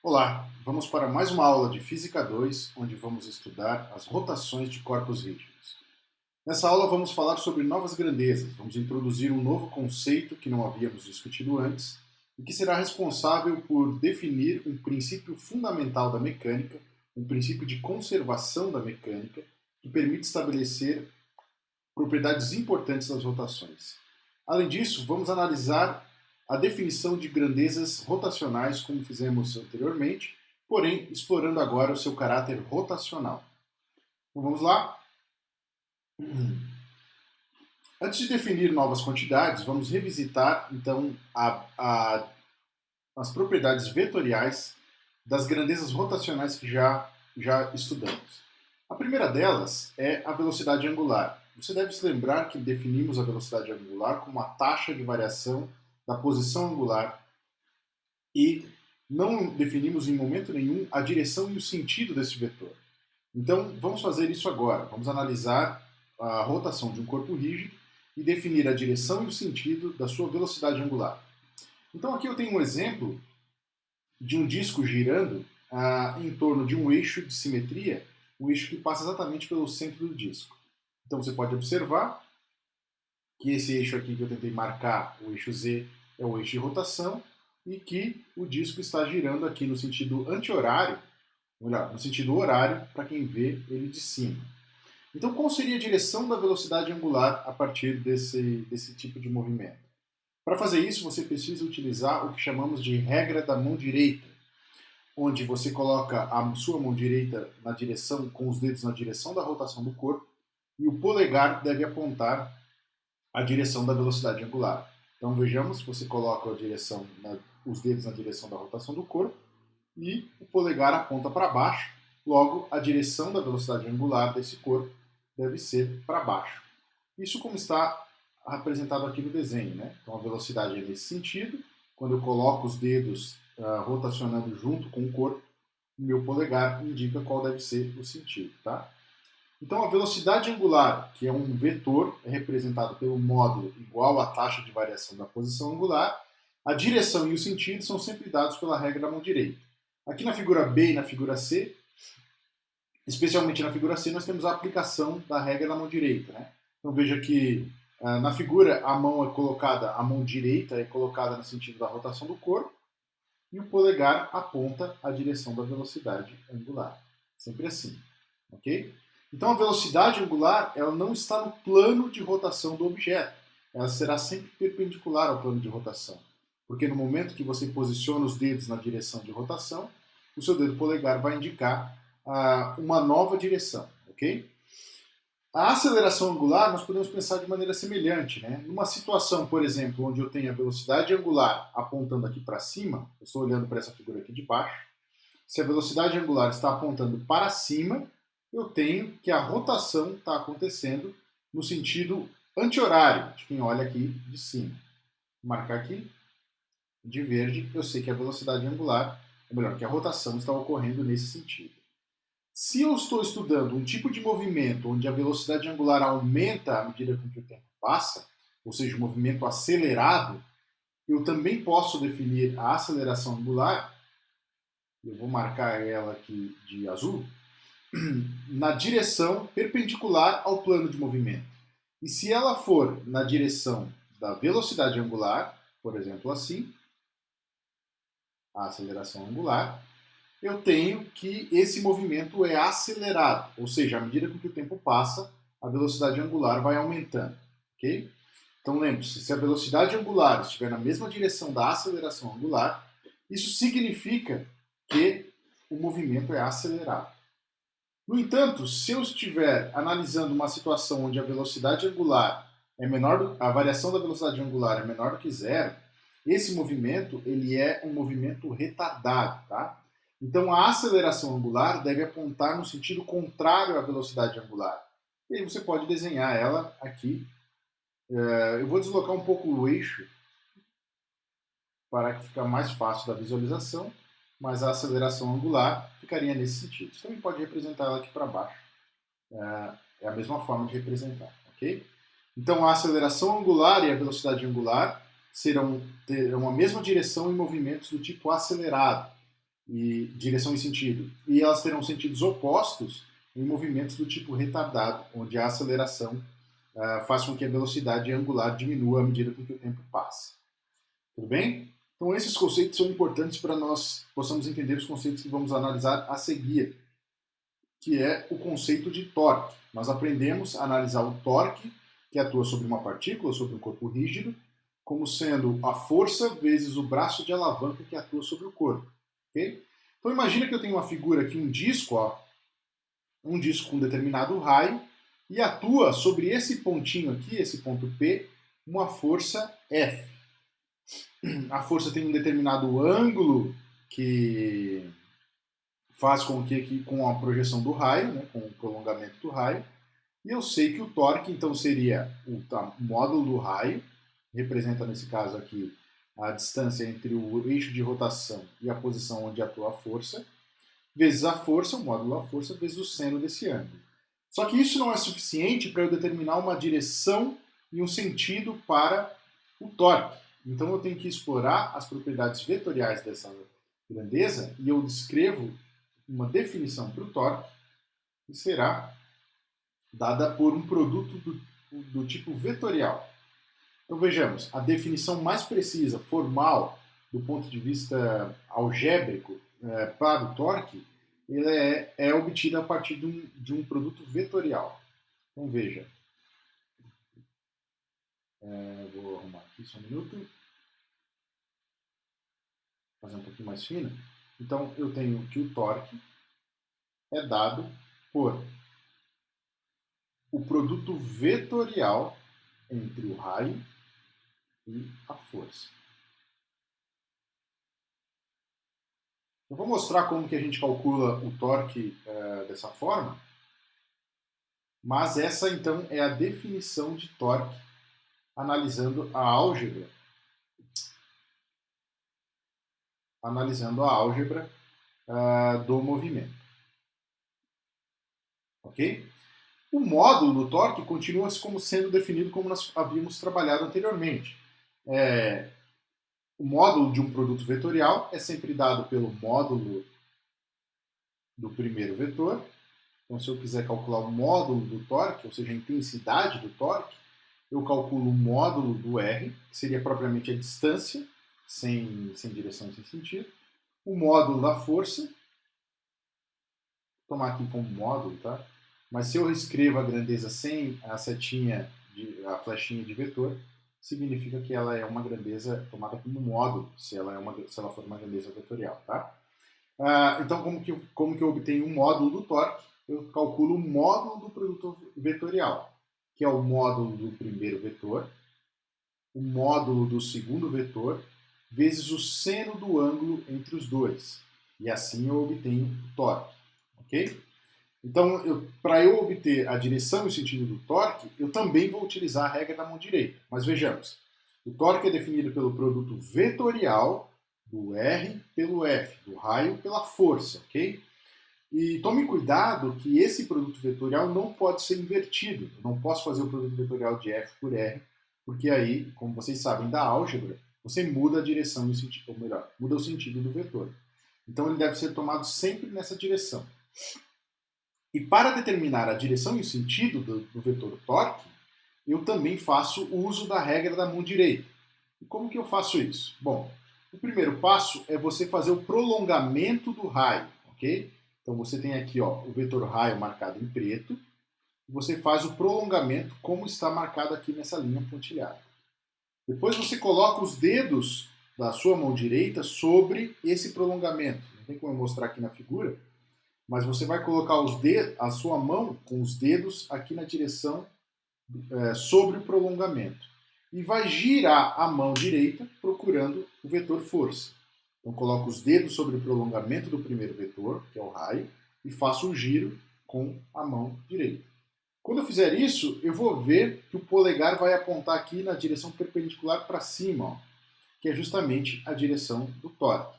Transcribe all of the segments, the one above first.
Olá, vamos para mais uma aula de Física 2, onde vamos estudar as rotações de corpos rígidos. Nessa aula vamos falar sobre novas grandezas, vamos introduzir um novo conceito que não havíamos discutido antes e que será responsável por definir um princípio fundamental da mecânica, um princípio de conservação da mecânica, que permite estabelecer propriedades importantes das rotações. Além disso, vamos analisar a definição de grandezas rotacionais, como fizemos anteriormente, porém explorando agora o seu caráter rotacional. Então vamos lá? Antes de definir novas quantidades, vamos revisitar então as propriedades vetoriais das grandezas rotacionais que já estudamos. A primeira delas é a velocidade angular. Você deve se lembrar que definimos a velocidade angular como a taxa de variação da posição angular e não definimos em momento nenhum a direção e o sentido desse vetor. Então, vamos fazer isso agora. Vamos analisar a rotação de um corpo rígido e definir a direção e o sentido da sua velocidade angular. Então, aqui eu tenho um exemplo de um disco girando em torno de um eixo de simetria, um eixo que passa exatamente pelo centro do disco. Então, você pode observar que esse eixo aqui que eu tentei marcar, o eixo Z, é o eixo de rotação, e que o disco está girando aqui no sentido anti-horário, melhor, no sentido horário, para quem vê ele de cima. Então, qual seria a direção da velocidade angular a partir desse tipo de movimento? Para fazer isso, você precisa utilizar o que chamamos de regra da mão direita, onde você coloca a sua mão direita na direção, com os dedos na direção da rotação do corpo, e o polegar deve apontar a direção da velocidade angular. Então vejamos, você coloca os dedos na direção da rotação do corpo e o polegar aponta para baixo, logo a direção da velocidade angular desse corpo deve ser para baixo. Isso como está representado aqui no desenho, né? Então a velocidade é nesse sentido, quando eu coloco os dedos rotacionando junto com o corpo, o meu polegar indica qual deve ser o sentido, tá? Então, a velocidade angular, que é um vetor, é representado pelo módulo igual à taxa de variação da posição angular. A direção e o sentido são sempre dados pela regra da mão direita. Aqui na figura B e na figura C, especialmente na figura C, nós temos a aplicação da regra da mão direita, né? Então, veja que na figura a mão direita é colocada no sentido da rotação do corpo e o polegar aponta a direção da velocidade angular. Sempre assim, ok? Então a velocidade angular ela não está no plano de rotação do objeto. Ela será sempre perpendicular ao plano de rotação. Porque no momento que você posiciona os dedos na direção de rotação, o seu dedo polegar vai indicar uma nova direção. Ok? A aceleração angular nós podemos pensar de maneira semelhante. Né? Numa situação, por exemplo, onde eu tenho a velocidade angular apontando aqui para cima, eu estou olhando para essa figura aqui de baixo, se a velocidade angular está apontando para cima, eu tenho que a rotação está acontecendo no sentido anti-horário, de quem olha aqui de cima. Vou marcar aqui de verde, eu sei que a velocidade angular, ou melhor, que a rotação está ocorrendo nesse sentido. Se eu estou estudando um tipo de movimento onde a velocidade angular aumenta à medida com que o tempo passa, ou seja, um movimento acelerado, eu também posso definir a aceleração angular, eu vou marcar ela aqui de azul, na direção perpendicular ao plano de movimento. E se ela for na direção da velocidade angular, por exemplo assim, a aceleração angular, eu tenho que esse movimento é acelerado, ou seja, à medida que o tempo passa, a velocidade angular vai aumentando, ok? Então lembre-se, se a velocidade angular estiver na mesma direção da aceleração angular, isso significa que o movimento é acelerado. No entanto, se eu estiver analisando uma situação onde a velocidade angular é menor, a variação da velocidade angular é menor do que zero, esse movimento ele é um movimento retardado, tá? Então a aceleração angular deve apontar no sentido contrário à velocidade angular. E aí você pode desenhar ela aqui. Eu vou deslocar um pouco o eixo para que fique mais fácil da visualização, mas a aceleração angular ficaria nesse sentido. Você também pode representar ela aqui para baixo. É a mesma forma de representar, ok? Então a aceleração angular e a velocidade angular terão a mesma direção em movimentos do tipo acelerado. e direção e sentido, e elas terão sentidos opostos em movimentos do tipo retardado, onde a aceleração faz com que a velocidade angular diminua à medida com que o tempo passa. Tudo bem? Então esses conceitos são importantes para nós possamos entender os conceitos que vamos analisar a seguir, que é o conceito de torque. Nós aprendemos a analisar o torque que atua sobre uma partícula, sobre um corpo rígido, como sendo a força vezes o braço de alavanca que atua sobre o corpo. Okay? Então imagina que eu tenho uma figura aqui, um disco com um determinado raio, e atua sobre esse pontinho aqui, esse ponto P, uma força F. A força tem um determinado ângulo que faz com que com a projeção do raio, né, com o prolongamento do raio, e eu sei que o torque então seria o módulo do raio, representa nesse caso aqui a distância entre o eixo de rotação e a posição onde atua a força, vezes a força, o módulo da força, vezes o seno desse ângulo. Só que isso não é suficiente para eu determinar uma direção e um sentido para o torque. Então eu tenho que explorar as propriedades vetoriais dessa grandeza e eu descrevo uma definição para o torque que será dada por um produto do tipo vetorial. Então vejamos, a definição mais precisa, formal, do ponto de vista algébrico para o torque, ele é obtida a partir de um produto vetorial. Então veja, vou arrumar aqui só um minuto, fazer um pouquinho mais fino. Então eu tenho que o torque é dado por o produto vetorial entre o raio e a força. Eu vou mostrar como que a gente calcula o torque dessa forma, mas essa então é a definição de torque analisando a álgebra do movimento. Ok? O módulo do torque continua como sendo definido como nós havíamos trabalhado anteriormente. O módulo de um produto vetorial é sempre dado pelo módulo do primeiro vetor. Então, se eu quiser calcular o módulo do torque, ou seja, a intensidade do torque, eu calculo o módulo do R, que seria propriamente a distância, sem direção e sem sentido. O módulo da força, vou tomar aqui como módulo, tá? Mas se eu escrevo a grandeza sem a setinha, a flechinha de vetor, significa que ela é uma grandeza tomada como módulo, se ela for uma grandeza vetorial, tá? Então, como que eu obtenho o módulo do torque? Eu calculo o módulo do produto vetorial, que é o módulo do primeiro vetor, o módulo do segundo vetor, vezes o seno do ângulo entre os dois. E assim eu obtenho o torque, ok? Então, para eu obter a direção e o sentido do torque, eu também vou utilizar a regra da mão direita. Mas vejamos, o torque é definido pelo produto vetorial do R pelo F, do raio pela força, ok? E tome cuidado que esse produto vetorial não pode ser invertido. Eu não posso fazer o produto vetorial de F por R, porque aí, como vocês sabem da álgebra, você muda a direção e o sentido, ou melhor, muda o sentido do vetor. Então ele deve ser tomado sempre nessa direção. E para determinar a direção e o sentido do vetor torque, eu também faço uso da regra da mão direita. E como que eu faço isso? Bom, o primeiro passo é você fazer o prolongamento do raio, ok? Então você tem aqui o vetor raio marcado em preto, e você faz o prolongamento como está marcado aqui nessa linha pontilhada. Depois você coloca os dedos da sua mão direita sobre esse prolongamento. Não tem como eu mostrar aqui na figura, mas você vai colocar a sua mão com os dedos aqui na direção sobre o prolongamento. E vai girar a mão direita procurando o vetor força. Então coloco os dedos sobre o prolongamento do primeiro vetor, que é o raio, e faço o giro com a mão direita. Quando eu fizer isso, eu vou ver que o polegar vai apontar aqui na direção perpendicular para cima, que é justamente a direção do torque.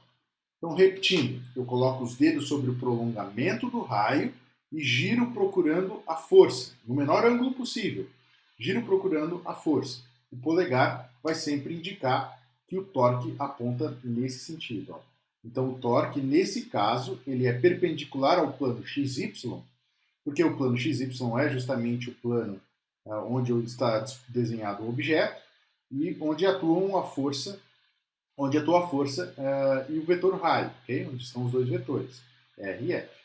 Então, repetindo, eu coloco os dedos sobre o prolongamento do raio e giro procurando a força, no menor ângulo possível. Giro procurando a força. O polegar vai sempre indicar que o torque aponta nesse sentido, Então o torque, nesse caso, ele é perpendicular ao plano XY, porque o plano XY é justamente o plano onde está desenhado o objeto e onde atua a força e o vetor raio, okay? Onde estão os dois vetores, R e F.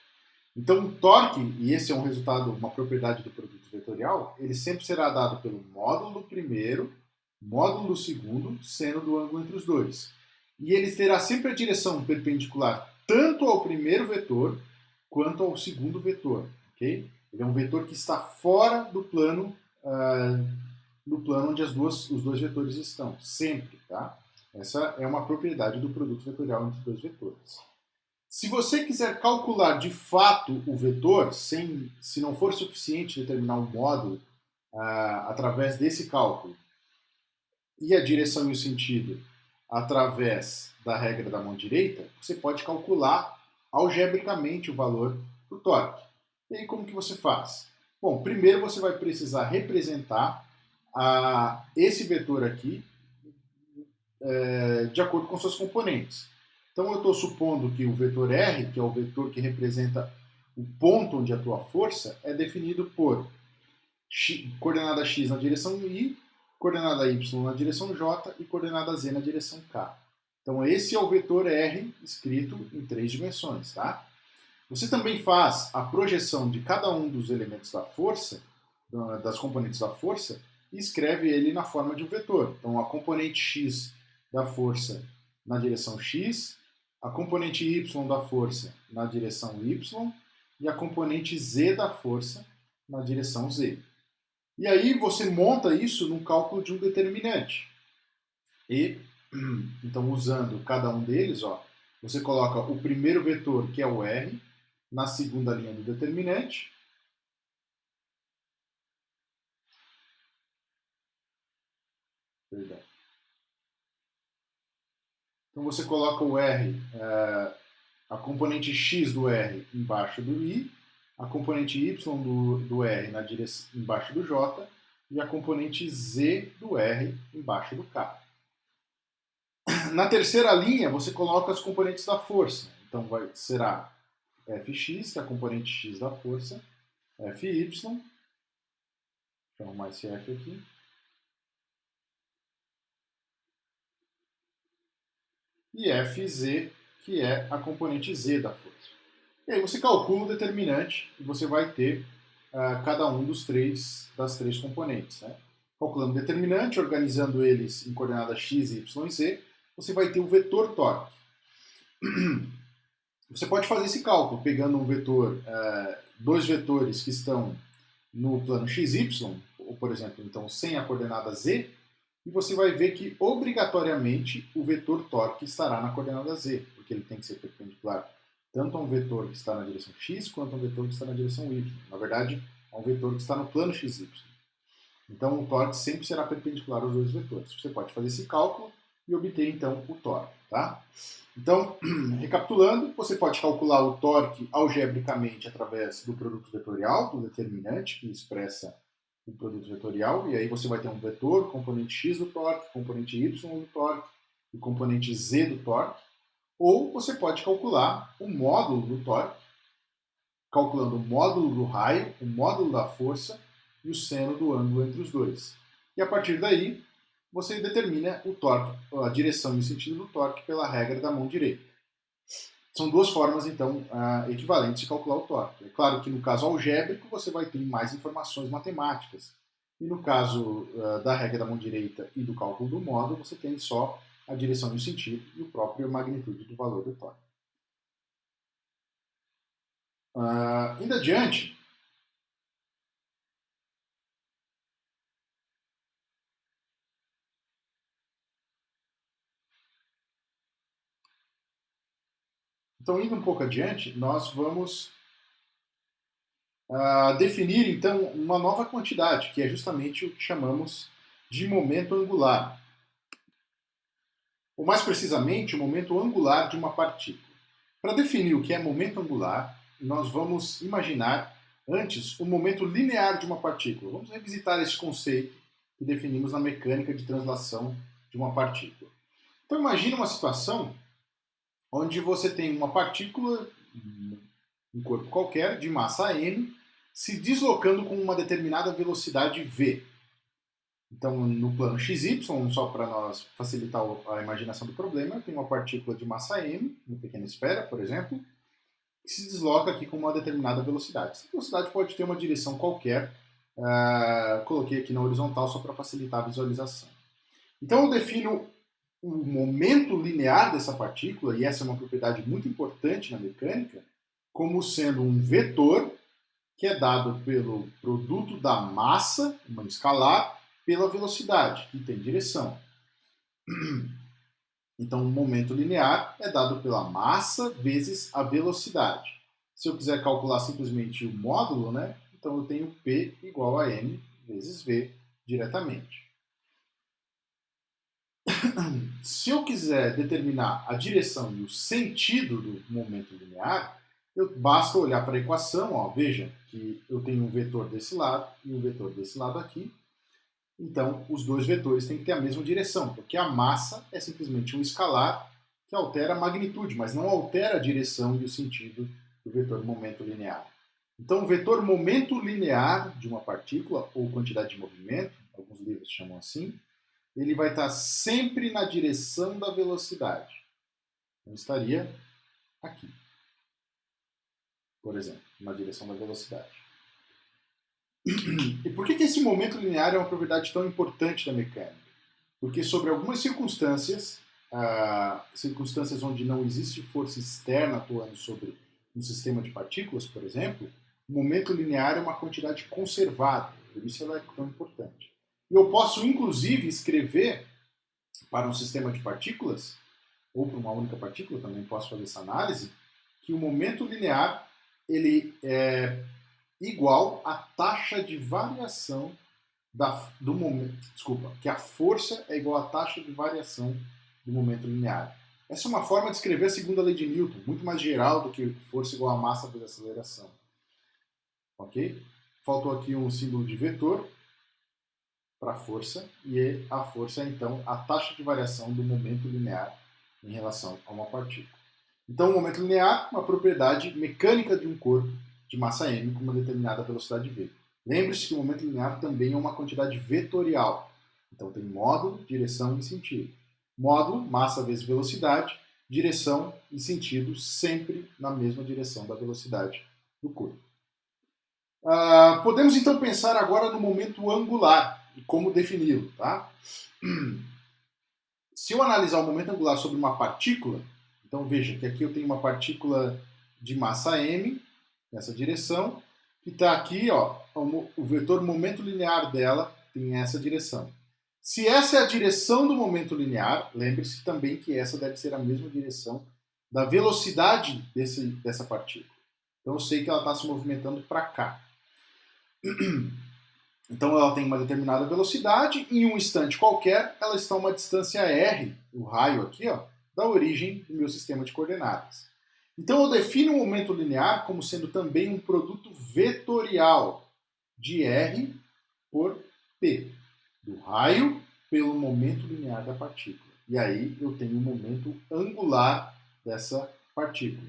Então, o torque, e esse é um resultado, uma propriedade do produto vetorial, ele sempre será dado pelo módulo do primeiro, módulo do segundo, seno do ângulo entre os dois. E ele terá sempre a direção perpendicular tanto ao primeiro vetor quanto ao segundo vetor, ok? Ele é um vetor que está fora do plano onde os dois vetores estão, sempre, tá? Essa é uma propriedade do produto vetorial entre dois vetores. Se você quiser calcular de fato o vetor, se não for suficiente determinar um módulo através desse cálculo e a direção e o sentido através da regra da mão direita, você pode calcular algebricamente o valor do torque. E aí como que você faz? Bom, primeiro você vai precisar representar esse vetor aqui de acordo com suas componentes. Então eu estou supondo que o vetor R, que é o vetor que representa o ponto onde atua a força, é definido por coordenada x na direção y, coordenada y na direção j e coordenada z na direção k. Então esse é o vetor R escrito em 3 dimensões, tá? Você também faz a projeção de cada um dos elementos da força, das componentes da força, e escreve ele na forma de um vetor. Então a componente x da força na direção x, a componente y da força na direção y e a componente z da força na direção z. E aí você monta isso num cálculo de um determinante. E, então, usando cada um deles, você coloca o primeiro vetor, que é o R, na segunda linha do determinante. Perdão. Então você coloca o R, a componente x do R embaixo do i, a componente y do R embaixo do j e a componente z do R embaixo do k. Na terceira linha, você coloca as componentes da força. Então será Fx, que é a componente x da força, Fy, deixa eu arrumar esse F aqui, e Fz, que é a componente z da força. E aí você calcula o determinante e você vai ter cada um das três componentes. Né? Calculando o determinante, organizando eles em coordenadas x, y e z, você vai ter o vetor torque. Você pode fazer esse cálculo pegando um vetor, dois vetores que estão no plano xy, ou por exemplo, então sem a coordenada z, e você vai ver que obrigatoriamente o vetor torque estará na coordenada z, porque ele tem que ser perpendicular tanto a um vetor que está na direção x quanto a um vetor que está na direção y. Na verdade, a um vetor que está no plano xy. Então o torque sempre será perpendicular aos dois vetores. Você pode fazer esse cálculo e obter então o torque. Tá? Então, recapitulando, você pode calcular o torque algebricamente através do produto vetorial, do determinante que expressa o produto vetorial, e aí você vai ter um vetor, componente x do torque, componente y do torque e componente z do torque. Ou você pode calcular o módulo do torque, calculando o módulo do raio, o módulo da força e o seno do ângulo entre os dois. E a partir daí, você determina o torque, a direção e o sentido do torque pela regra da mão direita. São duas formas, então, equivalentes de calcular o torque. É claro que no caso algébrico, você vai ter mais informações matemáticas. E no caso da regra da mão direita e do cálculo do módulo, você tem só a direção e o sentido e a própria magnitude do valor do torque. Indo adiante, então indo um pouco adiante, nós vamos definir então uma nova quantidade, que é justamente o que chamamos de momento angular. Ou mais precisamente, o momento angular de uma partícula. Para definir o que é momento angular, nós vamos imaginar antes o momento linear de uma partícula. Vamos revisitar esse conceito que definimos na mecânica de translação de uma partícula. Então imagine uma situação onde você tem uma partícula, um corpo qualquer, de massa m, se deslocando com uma determinada velocidade v. Então, no plano xy, só para nós facilitar a imaginação do problema, eu tenho uma partícula de massa m, uma pequena esfera, por exemplo, que se desloca aqui com uma determinada velocidade. Essa velocidade pode ter uma direção qualquer, coloquei aqui na horizontal só para facilitar a visualização. Então eu defino o momento linear dessa partícula, e essa é uma propriedade muito importante na mecânica, como sendo um vetor que é dado pelo produto da massa, uma escalar, pela velocidade, que tem direção. Então, o momento linear é dado pela massa vezes a velocidade. Se eu quiser calcular simplesmente o módulo, né, então eu tenho P igual a m vezes v diretamente. Se eu quiser determinar a direção e o sentido do momento linear, basta olhar para a equação, ó, veja que eu tenho um vetor desse lado e um vetor desse lado aqui. Então, os dois vetores têm que ter a mesma direção, porque a massa é simplesmente um escalar que altera a magnitude, mas não altera a direção e o sentido do vetor momento linear. Então, o vetor momento linear de uma partícula, ou quantidade de movimento, alguns livros chamam assim, ele vai estar sempre na direção da velocidade. Então, estaria aqui, por exemplo, na direção da velocidade. E por que esse momento linear é uma propriedade tão importante da mecânica? Porque sobre algumas circunstâncias, circunstâncias onde não existe força externa atuando sobre um sistema de partículas, por exemplo, o momento linear é uma quantidade conservada, por isso ela é tão importante. E eu posso, inclusive, escrever para um sistema de partículas, ou para uma única partícula, também posso fazer essa análise, que o momento linear ele é igual à taxa de variação do momento. Desculpa, que a força é igual à taxa de variação do momento linear. Essa é uma forma de escrever a segunda lei de Newton, muito mais geral do que força igual a massa vezes aceleração. Ok? Faltou aqui um símbolo de vetor para a força, e a força é então a taxa de variação do momento linear em relação a uma partícula. Então, o momento linear é uma propriedade mecânica de um corpo de massa m com uma determinada velocidade v. Lembre-se que o momento linear também é uma quantidade vetorial. Então tem módulo, direção e sentido. Módulo, massa vezes velocidade, direção e sentido sempre na mesma direção da velocidade do corpo. Podemos então pensar agora no momento angular e como defini-lo. Tá? Se eu analisar o momento angular sobre uma partícula, então veja que aqui eu tenho uma partícula de massa m, nessa direção, que está aqui, ó, o vetor momento linear dela tem essa direção. Se essa é a direção do momento linear, lembre-se também que essa deve ser a mesma direção da velocidade dessa partícula. Então eu sei que ela está se movimentando para cá. Então ela tem uma determinada velocidade, e em um instante qualquer ela está a uma distância r, o raio aqui, ó, da origem do meu sistema de coordenadas. Então eu defino o momento linear como sendo também um produto vetorial de r por p, do raio pelo momento linear da partícula. E aí eu tenho o momento angular dessa partícula.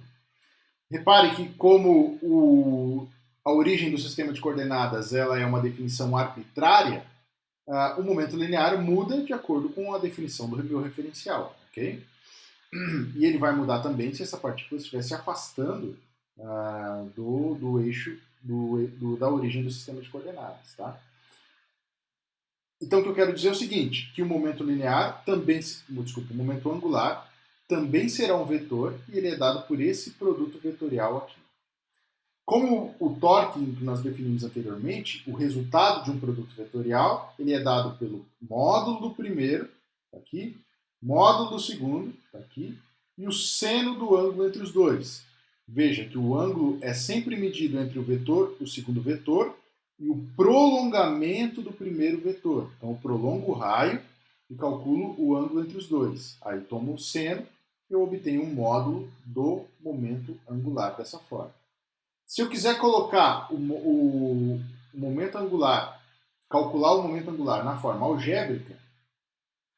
Repare que como a origem do sistema de coordenadas ela é uma definição arbitrária, o momento linear muda de acordo com a definição do meu referencial, ok? E ele vai mudar também se essa partícula estiver se afastando do eixo da origem do sistema de coordenadas. Tá? Então o que eu quero dizer é o seguinte, que o momento linear também, o momento angular também será um vetor e ele é dado por esse produto vetorial aqui. Como o torque que nós definimos anteriormente, o resultado de um produto vetorial ele é dado pelo módulo do primeiro, aqui, módulo do segundo, está aqui, e o seno do ângulo entre os dois. Veja que o ângulo é sempre medido entre o vetor, o segundo vetor, e o prolongamento do primeiro vetor. Então eu prolongo o raio e calculo o ângulo entre os dois. Aí tomo o seno e eu obtenho um módulo do momento angular dessa forma. Se eu quiser colocar o momento angular, calcular o momento angular na forma algébrica,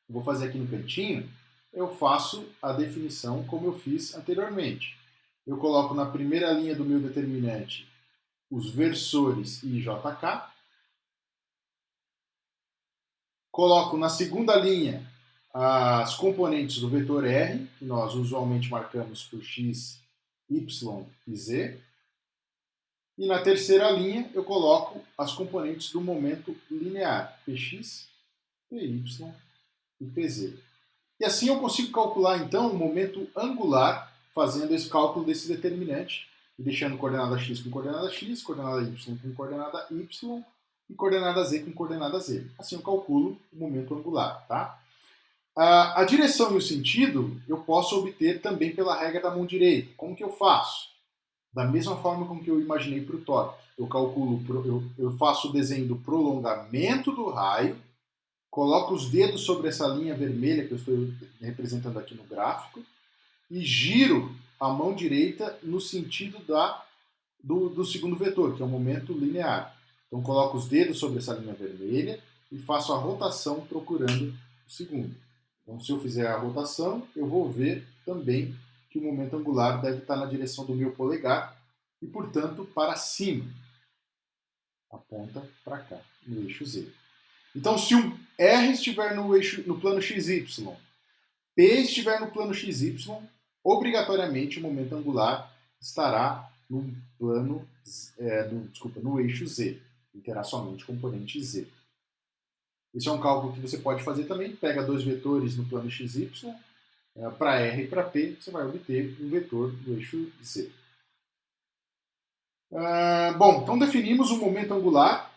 vou fazer aqui no cantinho, eu faço a definição como eu fiz anteriormente. Eu coloco na primeira linha do meu determinante os versores I, J, K. Coloco na segunda linha as componentes do vetor R, que nós usualmente marcamos por x, y e z. E na terceira linha eu coloco as componentes do momento linear, px, py e pz. E assim eu consigo calcular então o momento angular, fazendo esse cálculo desse determinante, e deixando coordenada x com coordenada x, coordenada y com coordenada y e coordenada z com coordenada z. Assim eu calculo o momento angular. Tá? A direção e o sentido eu posso obter também pela regra da mão direita. Como que eu faço? Da mesma forma como que eu imaginei para o torque. Eu calculo, eu faço o desenho do prolongamento do raio, coloco os dedos sobre essa linha vermelha que eu estou representando aqui no gráfico e giro a mão direita no sentido do segundo vetor, que é o momento linear. Então coloco os dedos sobre essa linha vermelha e faço a rotação procurando o segundo. Então se eu fizer a rotação, eu vou ver também que o momento angular deve estar na direção do meu polegar e, portanto, para cima. Aponta para cá, no eixo Z. Então, se o R estiver no plano XY, P estiver no plano XY, obrigatoriamente o momento angular estará no plano, no eixo Z. E terá somente componente Z. Esse é um cálculo que você pode fazer também. Pega dois vetores no plano XY, para R e para P, você vai obter um vetor do eixo Z. Bom, então definimos o momento angular.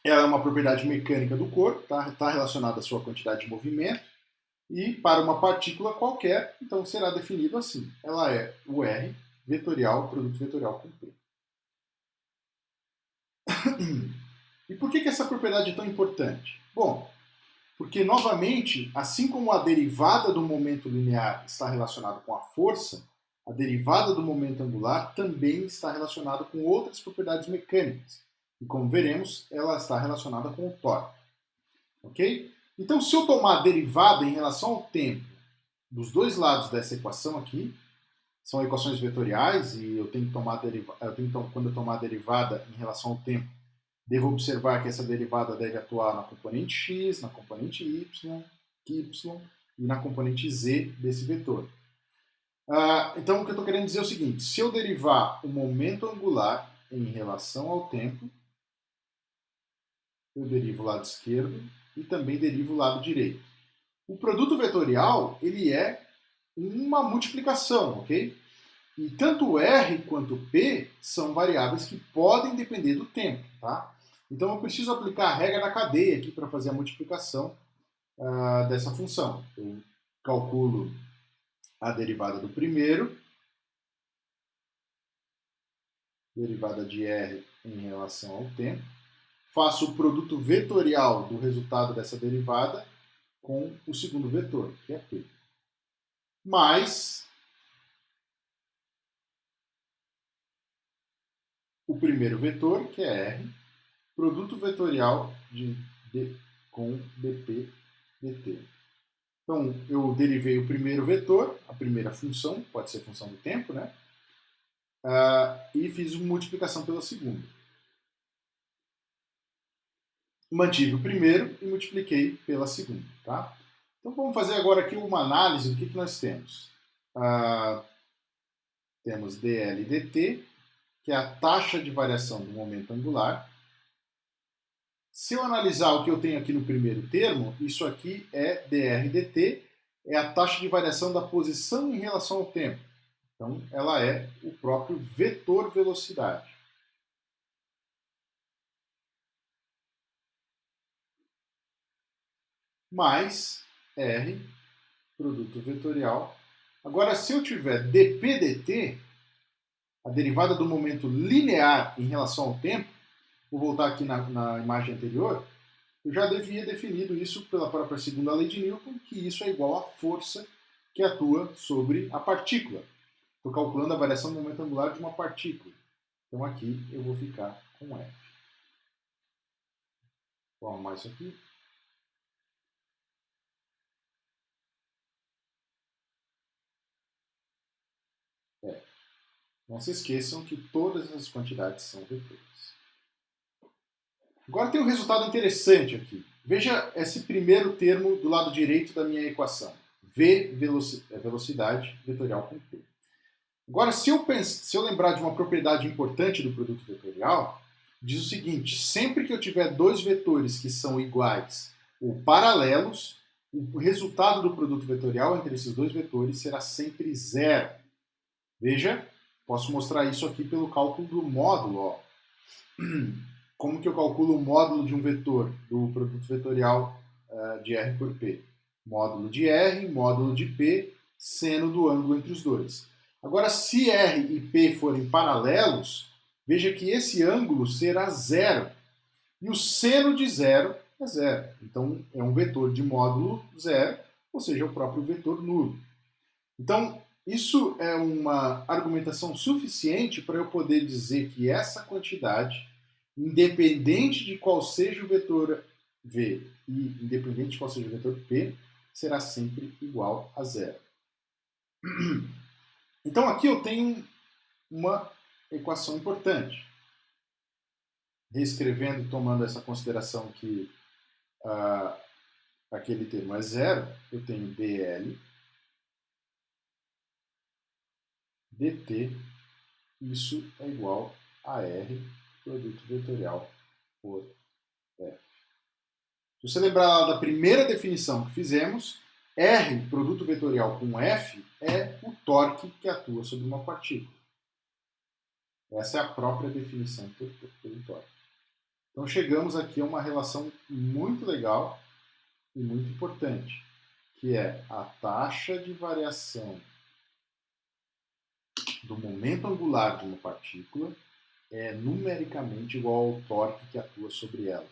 Ela é uma propriedade mecânica do corpo, está relacionada à sua quantidade de movimento. E para uma partícula qualquer, então será definido assim. Ela é o R vetorial, produto vetorial com P. E por que essa propriedade é tão importante? Bom, porque, novamente, assim como a derivada do momento linear está relacionada com a força, a derivada do momento angular também está relacionada com outras propriedades mecânicas. E, como veremos, ela está relacionada com o torque. Ok? Então, se eu tomar a derivada em relação ao tempo dos dois lados dessa equação aqui, são equações vetoriais e eu tenho que tomar quando eu tomar a derivada em relação ao tempo, devo observar que essa derivada deve atuar na componente x, na componente y e na componente z desse vetor. Então, o que eu estou querendo dizer é o seguinte: se eu derivar o momento angular em relação ao tempo, eu derivo o lado esquerdo e também derivo o lado direito. O produto vetorial ele é uma multiplicação, ok? E tanto R quanto P são variáveis que podem depender do tempo, tá? Então eu preciso aplicar a regra da cadeia aqui para fazer a multiplicação dessa função. Eu calculo a derivada do primeiro, derivada de R em relação ao tempo, faço o produto vetorial do resultado dessa derivada com o segundo vetor, que é P. Mais o primeiro vetor, que é R, produto vetorial com dp dt. Então, eu derivei o primeiro vetor, a primeira função, pode ser função do tempo, né? E fiz uma multiplicação pela segunda. Mantive o primeiro e multipliquei pela segunda, tá? Então, vamos fazer agora aqui uma análise do que nós temos. Temos dl dt, que é a taxa de variação do momento angular. Se eu analisar o que eu tenho aqui no primeiro termo, isso aqui é dr dt, é a taxa de variação da posição em relação ao tempo. Então, ela é o próprio vetor velocidade. Mais R, produto vetorial. Agora, se eu tiver dp dt, a derivada do momento linear em relação ao tempo, vou voltar aqui na imagem anterior, eu já havia definido isso pela própria segunda lei de Newton, que isso é igual à força que atua sobre a partícula. Estou calculando a variação do momento angular de uma partícula. Então aqui eu vou ficar com F. Vou arrumar isso aqui. Não se esqueçam que todas essas quantidades são vetores. Agora tem um resultado interessante aqui. Veja esse primeiro termo do lado direito da minha equação. V é velocidade vetorial com P. Agora, se eu lembrar de uma propriedade importante do produto vetorial, diz o seguinte: sempre que eu tiver dois vetores que são iguais ou paralelos, o resultado do produto vetorial entre esses dois vetores será sempre zero. Veja, posso mostrar isso aqui pelo cálculo do módulo. Ó. Como que eu calculo o módulo de um vetor do produto vetorial de R por P? Módulo de R, módulo de P, seno do ângulo entre os dois. Agora, se R e P forem paralelos, veja que esse ângulo será zero. E o seno de zero é zero. Então, é um vetor de módulo zero, ou seja, o próprio vetor nulo. Então, isso é uma argumentação suficiente para eu poder dizer que essa quantidade, independente de qual seja o vetor V e independente de qual seja o vetor P, será sempre igual a zero. Então aqui eu tenho uma equação importante. Reescrevendo, tomando essa consideração que aquele termo é zero, eu tenho dl dt, isso é igual a R, produto vetorial por F. Se você lembrar da primeira definição que fizemos, R, produto vetorial com F, é o torque que atua sobre uma partícula. Essa é a própria definição pelo torque. Então chegamos aqui a uma relação muito legal e muito importante, que é a taxa de variação do momento angular de uma partícula é numericamente igual ao torque que atua sobre ela.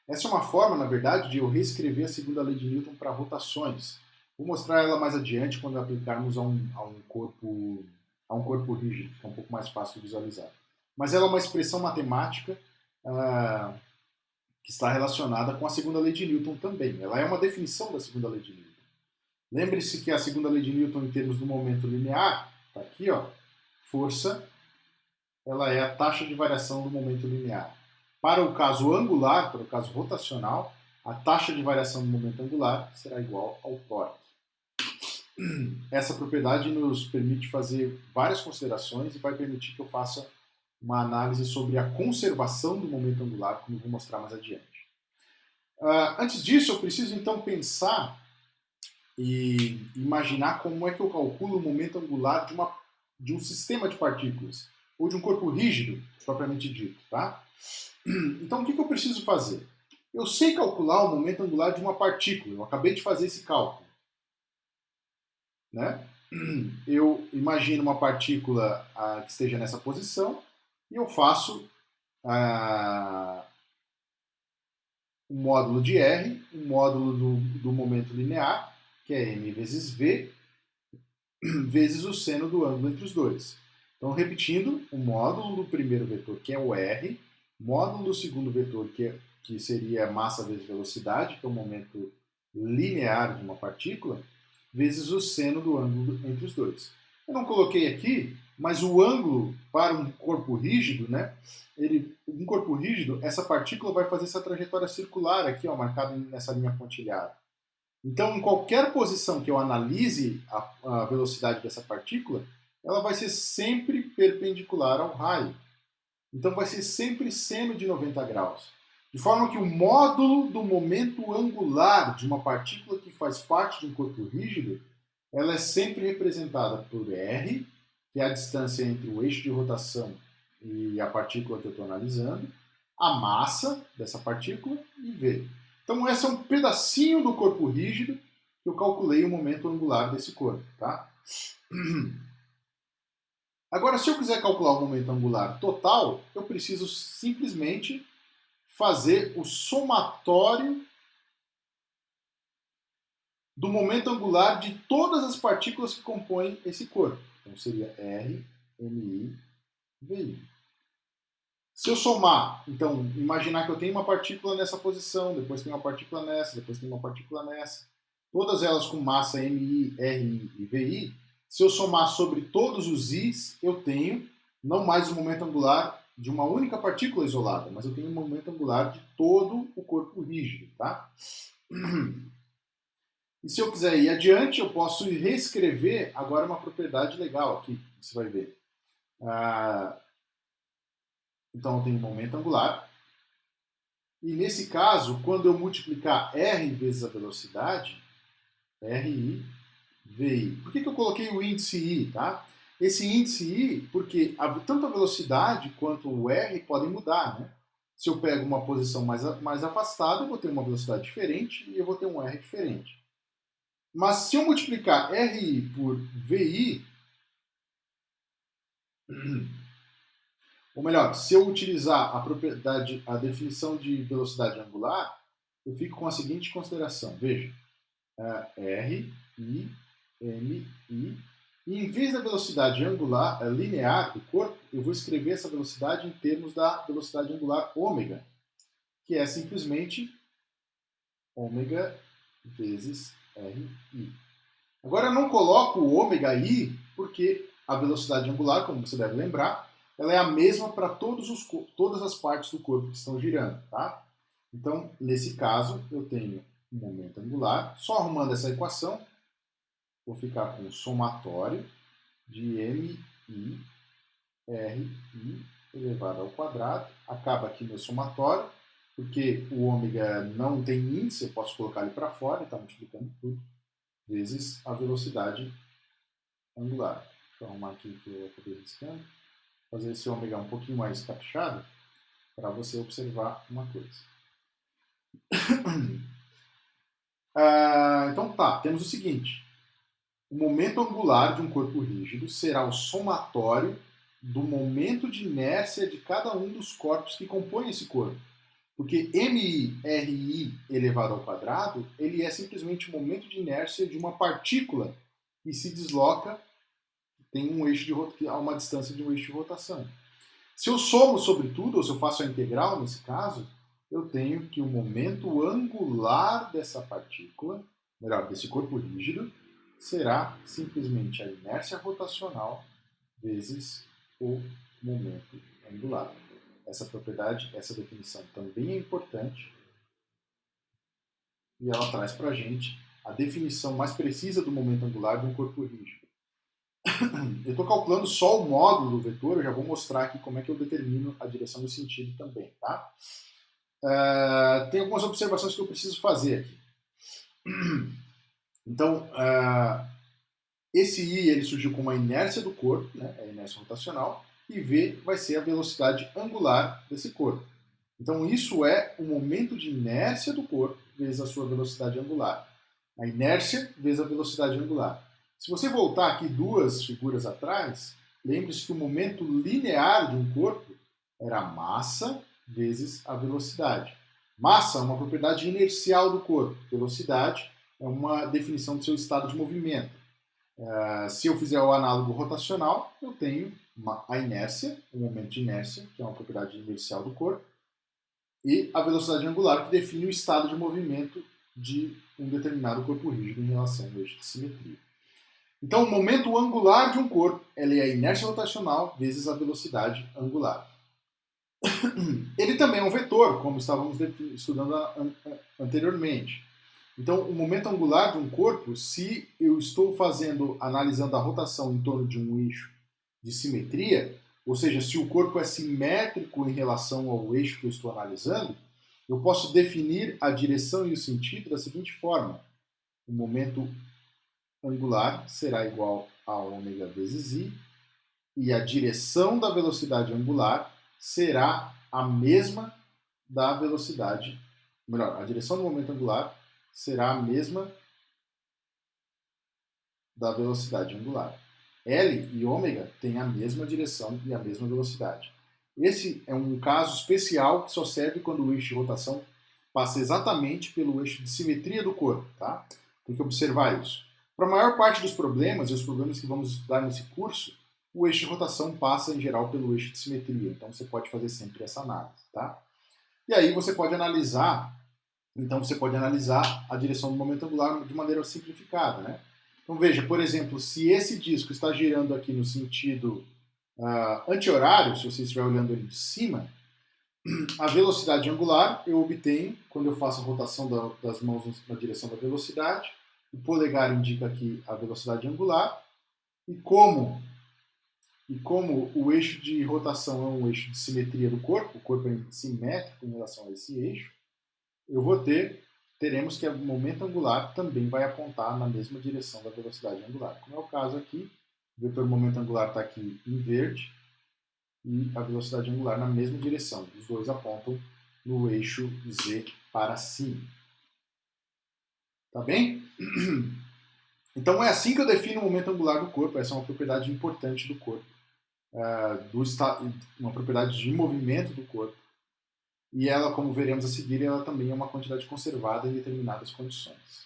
Essa é uma forma, na verdade, de eu reescrever a segunda lei de Newton para rotações. Vou mostrar ela mais adiante quando aplicarmos a um corpo rígido, fica um pouco mais fácil de visualizar. Mas ela é uma expressão matemática que está relacionada com a segunda lei de Newton também. Ela é uma definição da segunda lei de Newton. Lembre-se que a segunda lei de Newton, em termos do momento linear, está aqui, ó, força, ela é a taxa de variação do momento linear. Para o caso angular, para o caso rotacional, a taxa de variação do momento angular será igual ao torque. Essa propriedade nos permite fazer várias considerações e vai permitir que eu faça uma análise sobre a conservação do momento angular, como eu vou mostrar mais adiante. Antes disso, eu preciso então pensar e imaginar como é que eu calculo o momento angular de um sistema de partículas, ou de um corpo rígido, propriamente dito. Tá? Então, o que eu preciso fazer? Eu sei calcular o momento angular de uma partícula, eu acabei de fazer esse cálculo. Né? Eu imagino uma partícula que esteja nessa posição e eu faço um módulo de R, um módulo do momento linear, que é m vezes v, vezes o seno do ângulo entre os dois. Então, repetindo, o módulo do primeiro vetor, que é o R, módulo do segundo vetor, que seria massa vezes velocidade, que é o momento linear de uma partícula, vezes o seno do ângulo entre os dois. Eu não coloquei aqui, mas o ângulo para um corpo rígido, né? Um corpo rígido, essa partícula vai fazer essa trajetória circular aqui, ó, marcada nessa linha pontilhada. Então, em qualquer posição que eu analise a velocidade dessa partícula, ela vai ser sempre perpendicular ao raio. Então, vai ser sempre seno de 90 graus. De forma que o módulo do momento angular de uma partícula que faz parte de um corpo rígido, ela é sempre representada por R, que é a distância entre o eixo de rotação e a partícula que eu estou analisando, a massa dessa partícula e V. Então, esse é um pedacinho do corpo rígido que eu calculei o momento angular desse corpo. Tá? Agora, se eu quiser calcular o momento angular total, eu preciso simplesmente fazer o somatório do momento angular de todas as partículas que compõem esse corpo. Então seria R, MI, VI. Se eu somar, então, imaginar que eu tenho uma partícula nessa posição, depois tem uma partícula nessa, depois tem uma partícula nessa, todas elas com massa MI, RI e VI, Se eu somar sobre todos os i's, eu tenho não mais o momento angular de uma única partícula isolada, mas eu tenho o momento angular de todo o corpo rígido, tá? E se eu quiser ir adiante, eu posso reescrever agora uma propriedade legal aqui, você vai ver. Então eu tenho momento angular. E nesse caso, quando eu multiplicar R vezes a velocidade, RI, VI. Por que eu coloquei o índice I, tá? Esse índice I, porque tanto a velocidade quanto o R podem mudar, né? Se eu pego uma posição mais afastada, eu vou ter uma velocidade diferente e eu vou ter um R diferente. Mas se eu multiplicar RI por VI, ou melhor, se eu utilizar a propriedade, a definição de velocidade angular, eu fico com a seguinte consideração. Veja, R, I, M, I. E em vez da velocidade angular, linear do corpo, eu vou escrever essa velocidade em termos da velocidade angular ômega, que é simplesmente ômega vezes RI. Agora eu não coloco o ômega I, porque a velocidade angular, como você deve lembrar, ela é a mesma para todas as partes do corpo que estão girando, tá? Então, nesse caso, eu tenho um momento angular. Só arrumando essa equação, vou ficar com o somatório de MI, RI elevado ao quadrado. Acaba aqui meu somatório, porque o ômega não tem índice, eu posso colocar ele para fora, está multiplicando tudo, vezes a velocidade angular. Deixa eu arrumar aqui que eu acabei riscando. Fazer esse ômega um pouquinho mais caprichado, para você observar uma coisa. Então tá, temos o seguinte. O momento angular de um corpo rígido será o somatório do momento de inércia de cada um dos corpos que compõem esse corpo. Porque MI, RI elevado ao quadrado, ele é simplesmente o momento de inércia de uma partícula que se desloca, tem um eixo a uma distância de um eixo de rotação. Se eu somo sobre tudo, ou se eu faço a integral nesse caso, eu tenho que o momento angular dessa partícula, melhor, desse corpo rígido, será simplesmente a inércia rotacional vezes o momento angular. Essa propriedade, essa definição também é importante e ela traz para a gente a definição mais precisa do momento angular de um corpo rígido. Eu estou calculando só o módulo do vetor, eu já vou mostrar aqui como é que eu determino a direção e o sentido também, tá? Tem algumas observações que eu preciso fazer aqui. Então, esse I ele surgiu com uma inércia do corpo, né, a inércia rotacional, e V vai ser a velocidade angular desse corpo. Então, isso é o momento de inércia do corpo vezes a sua velocidade angular. A inércia vezes a velocidade angular. Se você voltar aqui duas figuras atrás, lembre-se que o momento linear de um corpo era a massa vezes a velocidade. Massa é uma propriedade inercial do corpo. Velocidade é uma definição do seu estado de movimento. Se eu fizer o análogo rotacional, eu tenho a inércia, o momento de inércia, que é uma propriedade inercial do corpo, e a velocidade angular, que define o estado de movimento de um determinado corpo rígido em relação ao eixo de simetria. Então, o momento angular de um corpo ele é a inércia rotacional vezes a velocidade angular. Ele também é um vetor, como estávamos estudando anteriormente. Então, o momento angular de um corpo, se eu estou analisando a rotação em torno de um eixo de simetria, ou seja, se o corpo é simétrico em relação ao eixo que eu estou analisando, eu posso definir a direção e o sentido da seguinte forma. O momento angular será igual a ômega vezes I, e a direção da velocidade angular será a mesma da velocidade, melhor, a direção do momento angular será a mesma da velocidade angular. L e ômega têm a mesma direção e a mesma velocidade. Esse é um caso especial que só serve quando o eixo de rotação passa exatamente pelo eixo de simetria do corpo, tá? Tem que observar isso. Para a maior parte dos problemas, e os problemas que vamos estudar nesse curso, o eixo de rotação passa, em geral, pelo eixo de simetria. Então, você pode fazer sempre essa análise, tá? E aí você pode analisar a direção do momento angular de maneira simplificada, né? Então veja, por exemplo, se esse disco está girando aqui no sentido anti-horário, se você estiver olhando ele de cima, a velocidade angular eu obtenho quando eu faço a rotação das mãos na direção da velocidade. O polegar indica aqui a velocidade angular. E como o eixo de rotação é um eixo de simetria do corpo, o corpo é simétrico em relação a esse eixo, teremos que o momento angular também vai apontar na mesma direção da velocidade angular. Como é o caso aqui, o vetor momento angular está aqui em verde e a velocidade angular na mesma direção. Os dois apontam no eixo z para cima. Tá bem? Então é assim que eu defino o momento angular do corpo. Essa é uma propriedade importante do corpo, uma propriedade de movimento do corpo. E ela, como veremos a seguir, ela também é uma quantidade conservada em determinadas condições.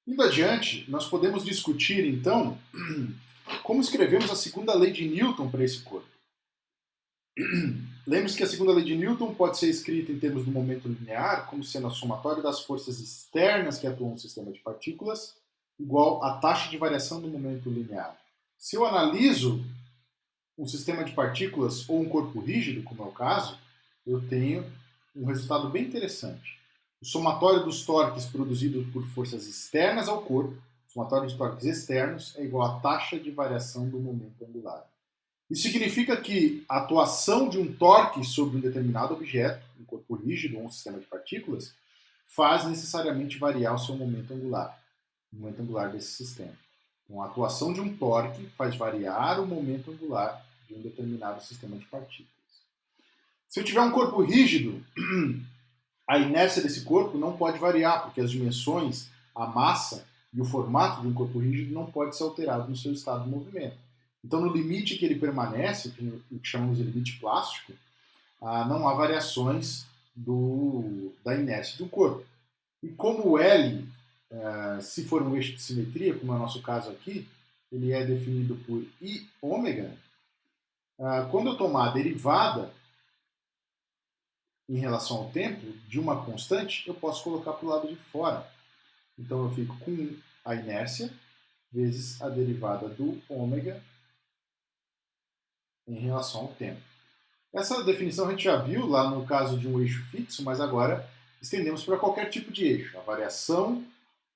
Indo adiante, nós podemos discutir, então, como escrevemos a segunda lei de Newton para esse corpo. Lembre-se que a segunda lei de Newton pode ser escrita em termos do momento linear, como sendo a somatória das forças externas que atuam no sistema de partículas, igual à taxa de variação do momento linear. Se eu analiso um sistema de partículas ou um corpo rígido, como é o caso, eu tenho um resultado bem interessante. O somatório dos torques produzidos por forças externas ao corpo, o somatório de torques externos, é igual à taxa de variação do momento angular. Isso significa que a atuação de um torque sobre um determinado objeto, um corpo rígido ou um sistema de partículas, faz necessariamente variar o seu momento angular desse sistema. Então, a atuação de um torque faz variar o momento angular de um determinado sistema de partículas. Se eu tiver um corpo rígido, a inércia desse corpo não pode variar, porque as dimensões, a massa e o formato de um corpo rígido não pode ser alterado no seu estado de movimento. Então, no limite que ele permanece, o que chamamos de limite plástico, não há variações da inércia do corpo. E como o L, se for um eixo de simetria, como é o nosso caso aqui, ele é definido por I ômega, quando eu tomar a derivada em relação ao tempo de uma constante, eu posso colocar para o lado de fora. Então eu fico com a inércia vezes a derivada do ômega em relação ao tempo. Essa definição a gente já viu lá no caso de um eixo fixo, mas agora estendemos para qualquer tipo de eixo. A variação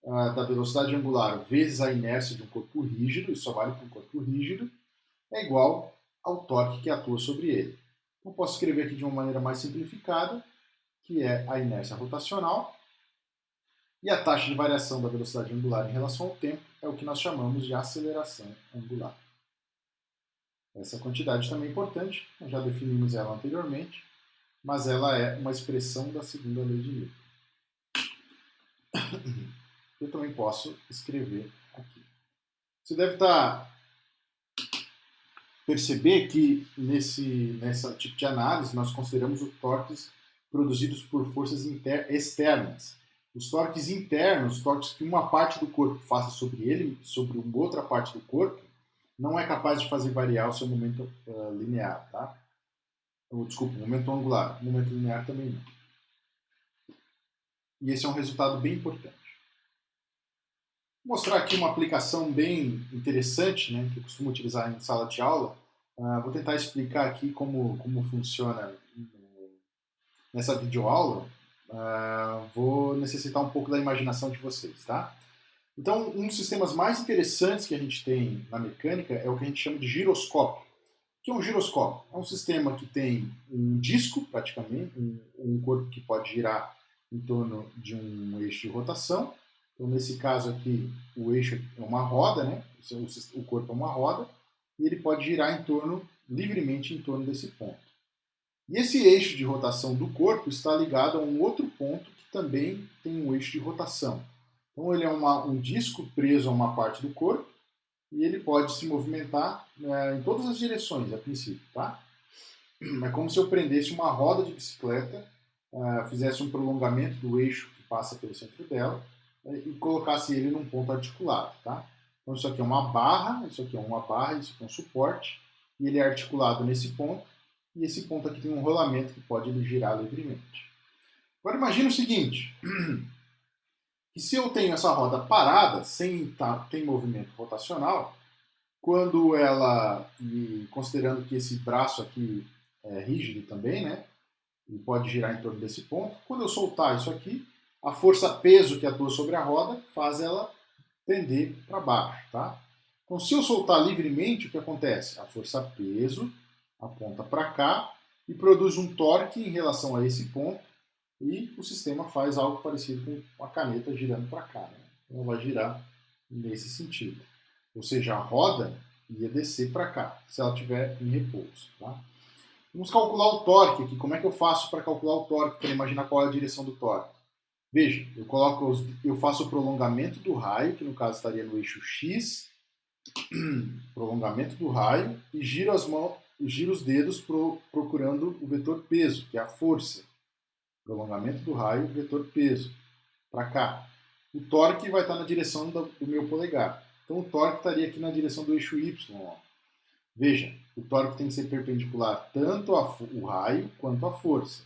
da velocidade angular vezes a inércia de um corpo rígido, isso só vale para um corpo rígido, é igual ao torque que atua sobre ele. Então, posso escrever aqui de uma maneira mais simplificada, que é a inércia rotacional, e a taxa de variação da velocidade angular em relação ao tempo é o que nós chamamos de aceleração angular. Essa quantidade também é importante, nós já definimos ela anteriormente, mas ela é uma expressão da segunda lei de Newton. Eu também posso escrever aqui. Você deve perceber que nessa tipo de análise nós consideramos os torques produzidos por forças externas. Os torques internos, torques que uma parte do corpo faça sobre ele, sobre uma outra parte do corpo, não é capaz de fazer variar o seu momento linear, tá? Desculpa, momento angular. O momento linear também não. E esse é um resultado bem importante. Vou mostrar aqui uma aplicação bem interessante, né, que eu costumo utilizar em sala de aula. Vou tentar explicar aqui como funciona nessa videoaula. Vou necessitar um pouco da imaginação de vocês, tá? Então, um dos sistemas mais interessantes que a gente tem na mecânica é o que a gente chama de giroscópio. O que é um giroscópio? É um sistema que tem um disco, praticamente, um corpo que pode girar em torno de um eixo de rotação. Então, nesse caso aqui, o eixo é uma roda, né? O corpo é uma roda, e ele pode girar livremente em torno desse ponto. E esse eixo de rotação do corpo está ligado a um outro ponto que também tem um eixo de rotação. Então, ele é um disco preso a uma parte do corpo e ele pode se movimentar em todas as direções, a princípio, tá? É como se eu prendesse uma roda de bicicleta, fizesse um prolongamento do eixo que passa pelo centro dela e colocasse ele num ponto articulado, tá? Então, isso aqui é uma barra, isso aqui é uma barra, isso aqui é um suporte, e ele é articulado nesse ponto, e esse ponto aqui tem um rolamento que pode ele girar livremente. Agora imagine o seguinte, que se eu tenho essa roda parada, sem ter movimento rotacional, quando ela, e considerando que esse braço aqui é rígido também, né, e pode girar em torno desse ponto, quando eu soltar isso aqui, a força-peso que atua sobre a roda faz ela tender para baixo, tá? Então, se eu soltar livremente, o que acontece? A força-peso aponta para cá e produz um torque em relação a esse ponto e o sistema faz algo parecido com a caneta girando para cá, né? Então, ela vai girar nesse sentido. Ou seja, a roda ia descer para cá, se ela estiver em repouso, tá? Vamos calcular o torque aqui. Como é que eu faço para calcular o torque, para imaginar qual é a direção do torque? Veja, eu faço o prolongamento do raio, que no caso estaria no eixo X, prolongamento do raio, e giro os dedos procurando o vetor peso, que é a força. Prolongamento do raio, vetor peso, para cá. O torque vai estar na direção do meu polegar. Então o torque estaria aqui na direção do eixo Y. Ó. Veja, o torque tem que ser perpendicular tanto ao raio quanto à força.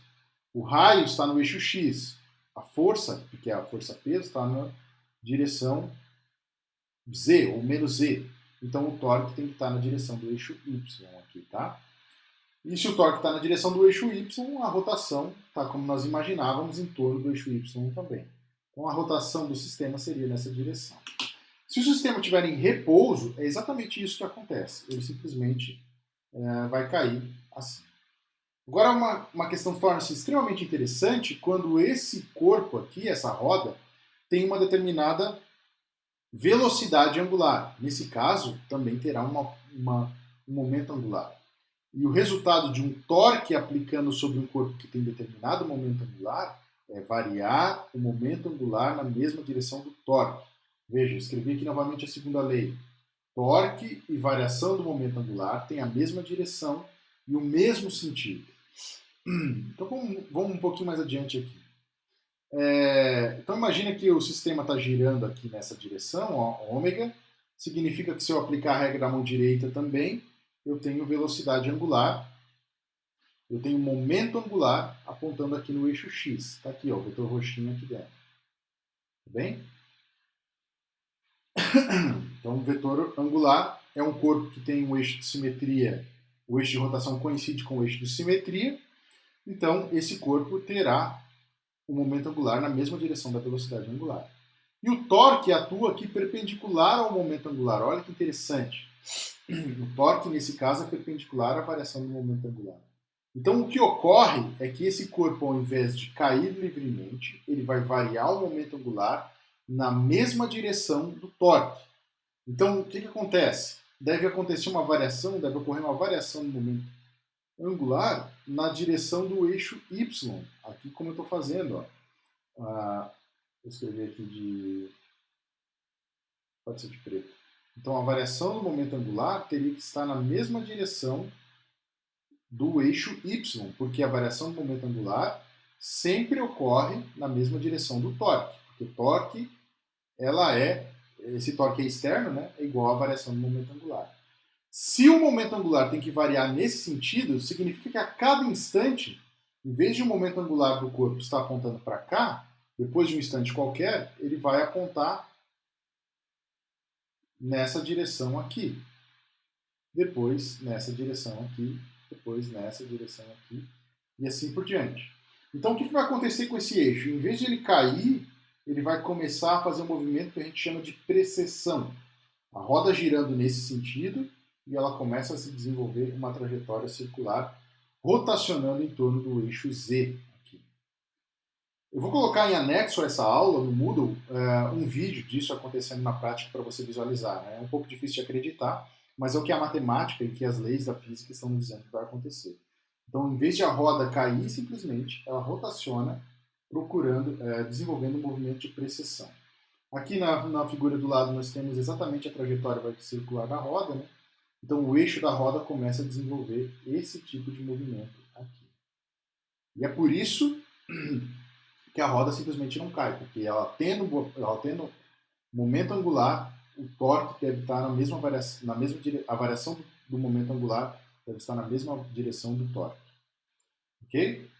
O raio está no eixo X. A força, que é a força-peso, está na direção Z, ou menos Z. Então o torque tem que estar na direção do eixo Y aqui, tá? E se o torque está na direção do eixo Y, a rotação está como nós imaginávamos em torno do eixo Y também. Então a rotação do sistema seria nessa direção. Se o sistema estiver em repouso, é exatamente isso que acontece. Ele simplesmente vai cair assim. Agora uma questão torna-se extremamente interessante quando esse corpo aqui, essa roda, tem uma determinada velocidade angular. Nesse caso, também terá um momento angular. E o resultado de um torque aplicando sobre um corpo que tem determinado momento angular é variar o momento angular na mesma direção do torque. Veja, eu escrevi aqui novamente a segunda lei. Torque e variação do momento angular têm a mesma direção e o mesmo sentido. Então vamos um pouquinho mais adiante aqui. Então imagina que o sistema está girando aqui nessa direção, ó, ômega. Significa que se eu aplicar a regra da mão direita também, eu tenho velocidade angular. Eu tenho momento angular apontando aqui no eixo X. Está aqui, ó, o vetor roxinho aqui dentro. Tá bem? Então, o vetor angular é um corpo que tem um eixo de simetria, o eixo de rotação coincide com o eixo de simetria, então esse corpo terá o momento angular na mesma direção da velocidade angular. E o torque atua aqui perpendicular ao momento angular. Olha que interessante. O torque, nesse caso, é perpendicular à variação do momento angular. Então, o que ocorre é que esse corpo, ao invés de cair livremente, ele vai variar o momento angular na mesma direção do torque. Então, o que acontece? Deve acontecer uma variação, deve ocorrer uma variação no momento angular na direção do eixo Y. Aqui, como eu estou fazendo, ó. Vou escrever aqui de... pode ser de preto. Então, a variação do momento angular teria que estar na mesma direção do eixo Y, porque a variação do momento angular sempre ocorre na mesma direção do torque. Porque o torque, esse torque é externo, né, é igual à variação do momento angular. Se o momento angular tem que variar nesse sentido, significa que a cada instante, em vez de o momento angular do corpo estar apontando para cá, depois de um instante qualquer, ele vai apontar nessa direção aqui. Depois nessa direção aqui, depois nessa direção aqui, e assim por diante. Então o que vai acontecer com esse eixo? Em vez de ele cair, ele vai começar a fazer um movimento que a gente chama de precessão. A roda girando nesse sentido e ela começa a se desenvolver uma trajetória circular rotacionando em torno do eixo Z. Aqui. Eu vou colocar em anexo a essa aula, no Moodle, um vídeo disso acontecendo na prática para você visualizar. Né? É um pouco difícil de acreditar, mas é o que a matemática e que as leis da física estão dizendo que vai acontecer. Então, em vez de a roda cair simplesmente, ela rotaciona desenvolvendo um movimento de precessão. Aqui na figura do lado nós temos exatamente a trajetória circular da roda, né? Então o eixo da roda começa a desenvolver esse tipo de movimento aqui. E é por isso que a roda simplesmente não cai, porque ela tendo momento angular, o torque deve estar a variação do momento angular deve estar na mesma direção do torque. Ok?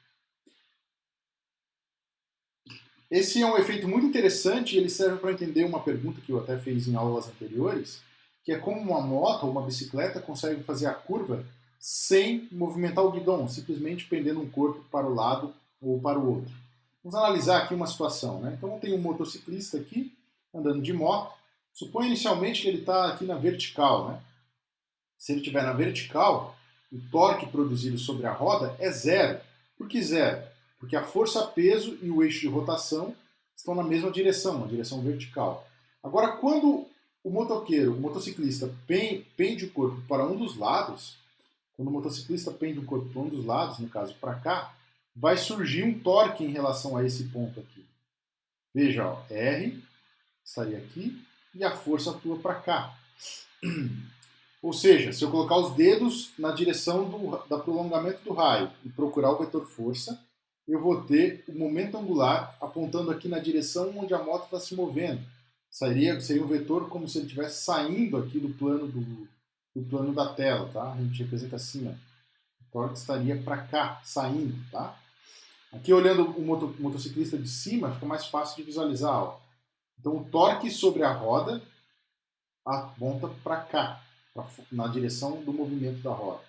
Esse é um efeito muito interessante e ele serve para entender uma pergunta que eu até fiz em aulas anteriores, que é como uma moto ou uma bicicleta consegue fazer a curva sem movimentar o guidão, simplesmente pendendo um corpo para o lado ou para o outro. Vamos analisar aqui uma situação. Né? Então, eu tenho um motociclista aqui, andando de moto. Suponha inicialmente que ele está aqui na vertical. Né? Se ele estiver na vertical, o torque produzido sobre a roda é zero. Por que zero? Porque a força-peso e o eixo de rotação estão na mesma direção, uma direção vertical. Agora, quando o motociclista pende o corpo para um dos lados, quando o motociclista pende o corpo para um dos lados, no caso para cá, vai surgir um torque em relação a esse ponto aqui. Veja, ó, R estaria aqui e a força atua para cá. Ou seja, se eu colocar os dedos na direção do prolongamento do raio e procurar o vetor força, eu vou ter o momento angular apontando aqui na direção onde a moto está se movendo. Seria um vetor como se ele estivesse saindo aqui do plano da tela, tá? A gente representa assim, ó. O torque estaria para cá, saindo, tá? Aqui olhando o motociclista de cima fica mais fácil de visualizar, ó. Então o torque sobre a roda aponta para cá, na direção do movimento da roda,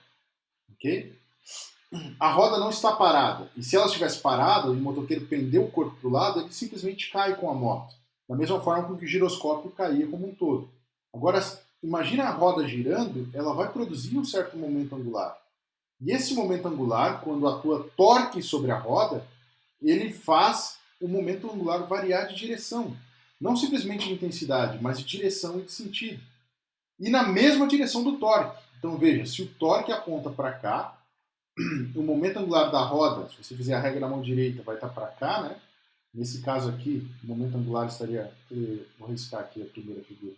ok? A roda não está parada, e se ela estivesse parada e o motoqueiro prender o corpo para o lado, ele simplesmente cai com a moto, da mesma forma com que o giroscópio caía como um todo. Agora, imagina a roda girando, ela vai produzir um certo momento angular. E esse momento angular, quando atua torque sobre a roda, ele faz o momento angular variar de direção. Não simplesmente de intensidade, mas de direção e de sentido. E na mesma direção do torque. Então veja, se o torque aponta para cá, o momento angular da roda, se você fizer a regra na mão direita, vai estar para cá, né? Nesse caso aqui, o momento angular estaria... Vou riscar aqui a primeira figura.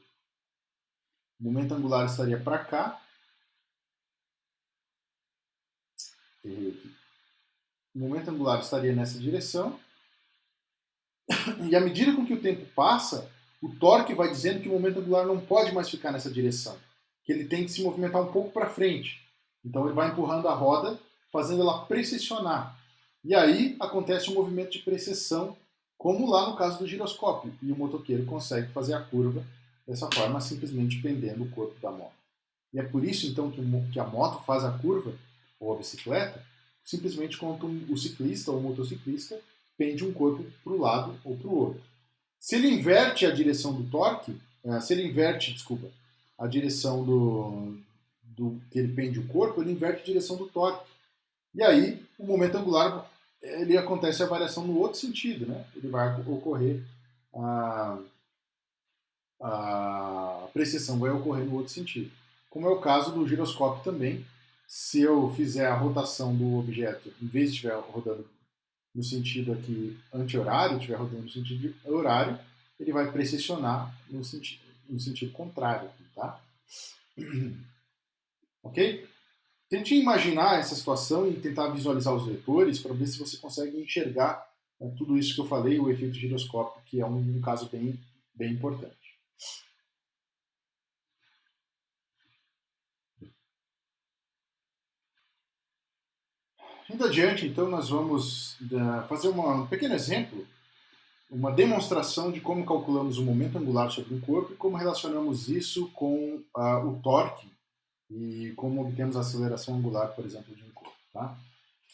O momento angular estaria para cá. Errei aqui. O momento angular estaria nessa direção. E à medida com que o tempo passa, o torque vai dizendo que o momento angular não pode mais ficar nessa direção. Que ele tem que se movimentar um pouco para frente. Então ele vai empurrando a roda, fazendo ela precessionar. E aí acontece um movimento de precessão, como lá no caso do giroscópio. E o motoqueiro consegue fazer a curva dessa forma, simplesmente pendendo o corpo da moto. E é por isso, então, que a moto faz a curva, ou a bicicleta, simplesmente quando o ciclista ou o motociclista pende um corpo para o lado ou para o outro. Se ele inverte a direção do torque, a direção do que ele pende o corpo, ele inverte a direção do torque. E aí, o momento angular, ele acontece a variação no outro sentido, né? Ele vai ocorrer, a precessão vai ocorrer no outro sentido. Como é o caso do giroscópio também, se eu fizer a rotação do objeto, em vez de estiver rodando no sentido aqui anti-horário, estiver rodando no sentido horário, ele vai precessionar no sentido contrário, tá? Ok? Tente imaginar essa situação e tentar visualizar os vetores para ver se você consegue enxergar tudo isso que eu falei, o efeito giroscópio, que é um caso bem, bem importante. Indo adiante, então, nós vamos fazer um pequeno exemplo, uma demonstração de como calculamos o momento angular sobre um corpo e como relacionamos isso com o torque e como obtemos a aceleração angular, por exemplo, de um corpo. Tá?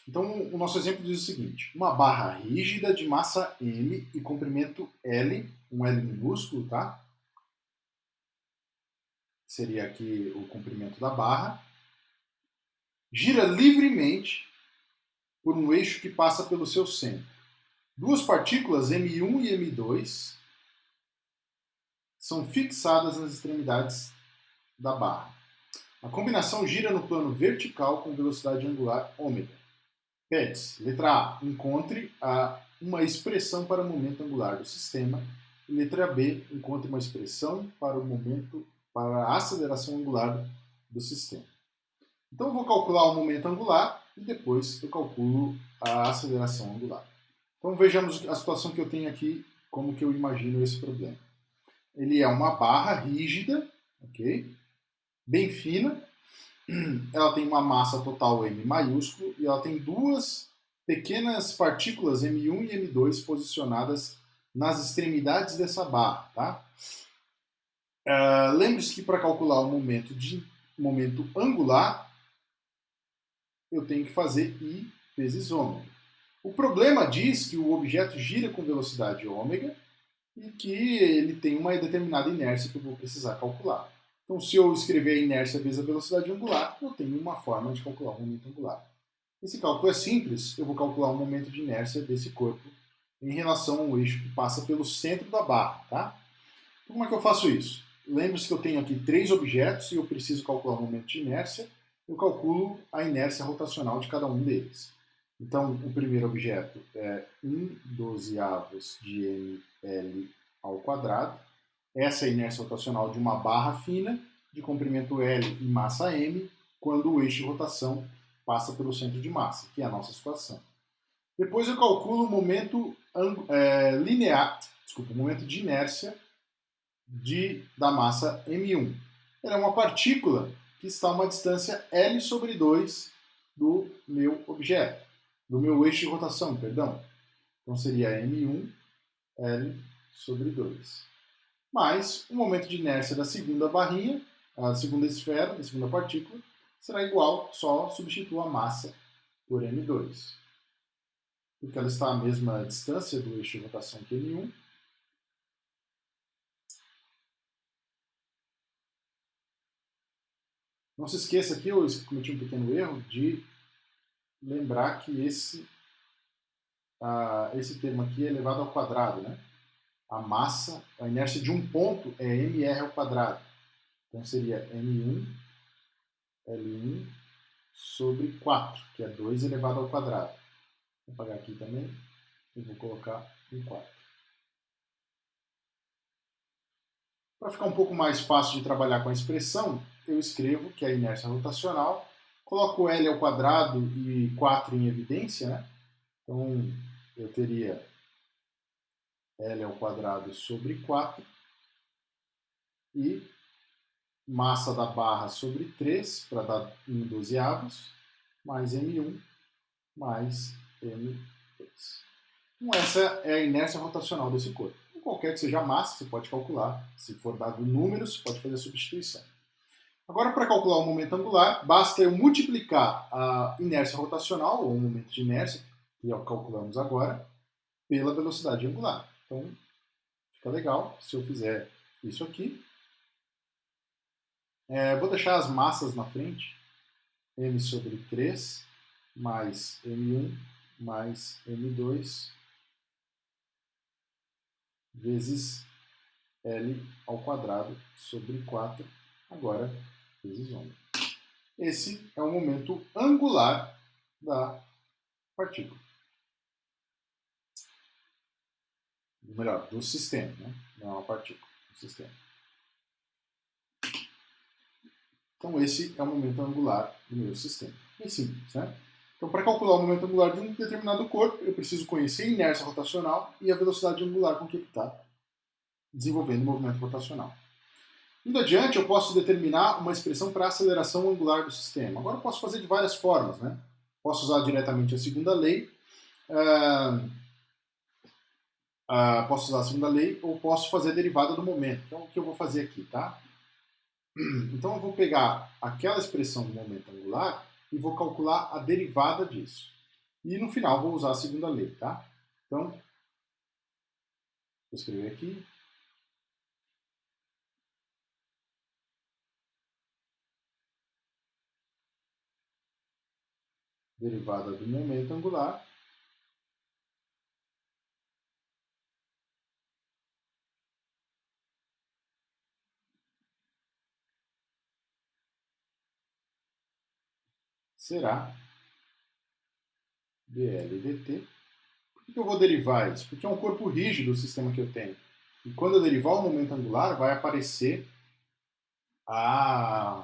Então, o nosso exemplo diz o seguinte: uma barra rígida de massa M e comprimento L, um L minúsculo, tá? Seria aqui o comprimento da barra, gira livremente por um eixo que passa pelo seu centro. Duas partículas, M1 e M2, são fixadas nas extremidades da barra. A combinação gira no plano vertical com velocidade angular ômega. Pede-se, letra A, encontre uma expressão para o momento angular do sistema. E letra B, encontre uma expressão para a aceleração angular do sistema. Então eu vou calcular o momento angular e depois eu calculo a aceleração angular. Então vejamos a situação que eu tenho aqui, como que eu imagino esse problema. Ele é uma barra rígida, ok? Bem fina. Ela tem uma massa total M maiúsculo e ela tem duas pequenas partículas M1 e M2 posicionadas nas extremidades dessa barra. Tá? Lembre-se que para calcular o momento angular, eu tenho que fazer I vezes ômega. O problema diz que o objeto gira com velocidade ômega e que ele tem uma determinada inércia que eu vou precisar calcular. Então, se eu escrever a inércia vezes a velocidade angular, eu tenho uma forma de calcular o momento angular. Esse cálculo é simples, eu vou calcular o momento de inércia desse corpo em relação ao eixo que passa pelo centro da barra. Tá? Então, como é que eu faço isso? Lembre-se que eu tenho aqui 3 objetos e eu preciso calcular o momento de inércia. Eu calculo a inércia rotacional de cada um deles. Então, o primeiro objeto é 1/12 de ml ao quadrado. Essa é a inércia rotacional de uma barra fina, de comprimento L e massa m, quando o eixo de rotação passa pelo centro de massa, que é a nossa situação. Depois eu calculo o momento o momento de inércia da massa m1. Ela é uma partícula que está a uma distância L sobre 2 do meu objeto, do meu eixo de rotação, perdão. Então seria M1 L sobre 2. Mais o momento de inércia da segunda barrinha, a segunda esfera, da segunda partícula, será igual, só substitua a massa por M2. Porque ela está à mesma distância do eixo de rotação que M1. Não se esqueça aqui, eu cometi um pequeno erro de lembrar que esse termo aqui é elevado ao quadrado, né? A massa, a inércia de um ponto é mr ao quadrado. Então seria m1 L1 sobre 4, que é 2 elevado ao quadrado. Vou apagar aqui também e vou colocar um 4. Para ficar um pouco mais fácil de trabalhar com a expressão, eu escrevo que é a inércia rotacional, coloco L ao quadrado e 4 em evidência, né? Então eu teria L ao quadrado sobre 4 e massa da barra sobre 3, para dar 1/12, mais M1 mais M2. Então essa é a inércia rotacional desse corpo. Qualquer que seja a massa, você pode calcular. Se for dado números, você pode fazer a substituição. Agora, para calcular o momento angular, basta eu multiplicar a inércia rotacional, ou o momento de inércia, que é o que calculamos agora, pela velocidade angular. Então, fica legal se eu fizer isso aqui. Vou deixar as massas na frente. M sobre 3 mais M1 mais M2 vezes L ao quadrado sobre 4, agora vezes ômega. Esse é o momento angular da partícula. Melhor, do sistema, né? Não é uma partícula, do sistema. Então esse é o momento angular do meu sistema. Bem simples, né? Então, para calcular o momento angular de um determinado corpo, eu preciso conhecer a inércia rotacional e a velocidade angular com que ele está desenvolvendo o movimento rotacional. Indo adiante, eu posso determinar uma expressão para a aceleração angular do sistema. Agora eu posso fazer de várias formas, né? Posso usar diretamente a segunda lei, posso usar a segunda lei ou posso fazer a derivada do momento. Então, o que eu vou fazer aqui, tá? Então, eu vou pegar aquela expressão do momento angular e vou calcular a derivada disso. E no final vou usar a segunda lei, tá? Então, vou escrever aqui. Derivada do momento angular. Será dl dt. Por que eu vou derivar isso? Porque é um corpo rígido o sistema que eu tenho. E quando eu derivar o momento angular, vai aparecer a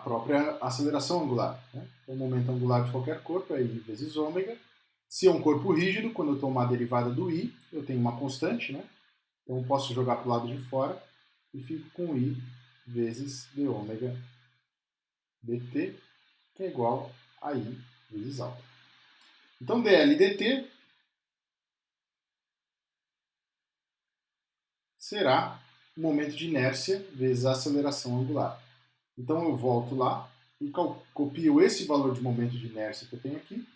própria aceleração angular. Né? O momento angular de qualquer corpo é I vezes ômega. Se é um corpo rígido, quando eu tomar a derivada do I, eu tenho uma constante, né? Então eu posso jogar para o lado de fora e fico com I vezes d ômega dt, que é igual a I vezes alfa. Então, dl dt será o momento de inércia vezes a aceleração angular. Então, eu volto lá e copio esse valor de momento de inércia que eu tenho aqui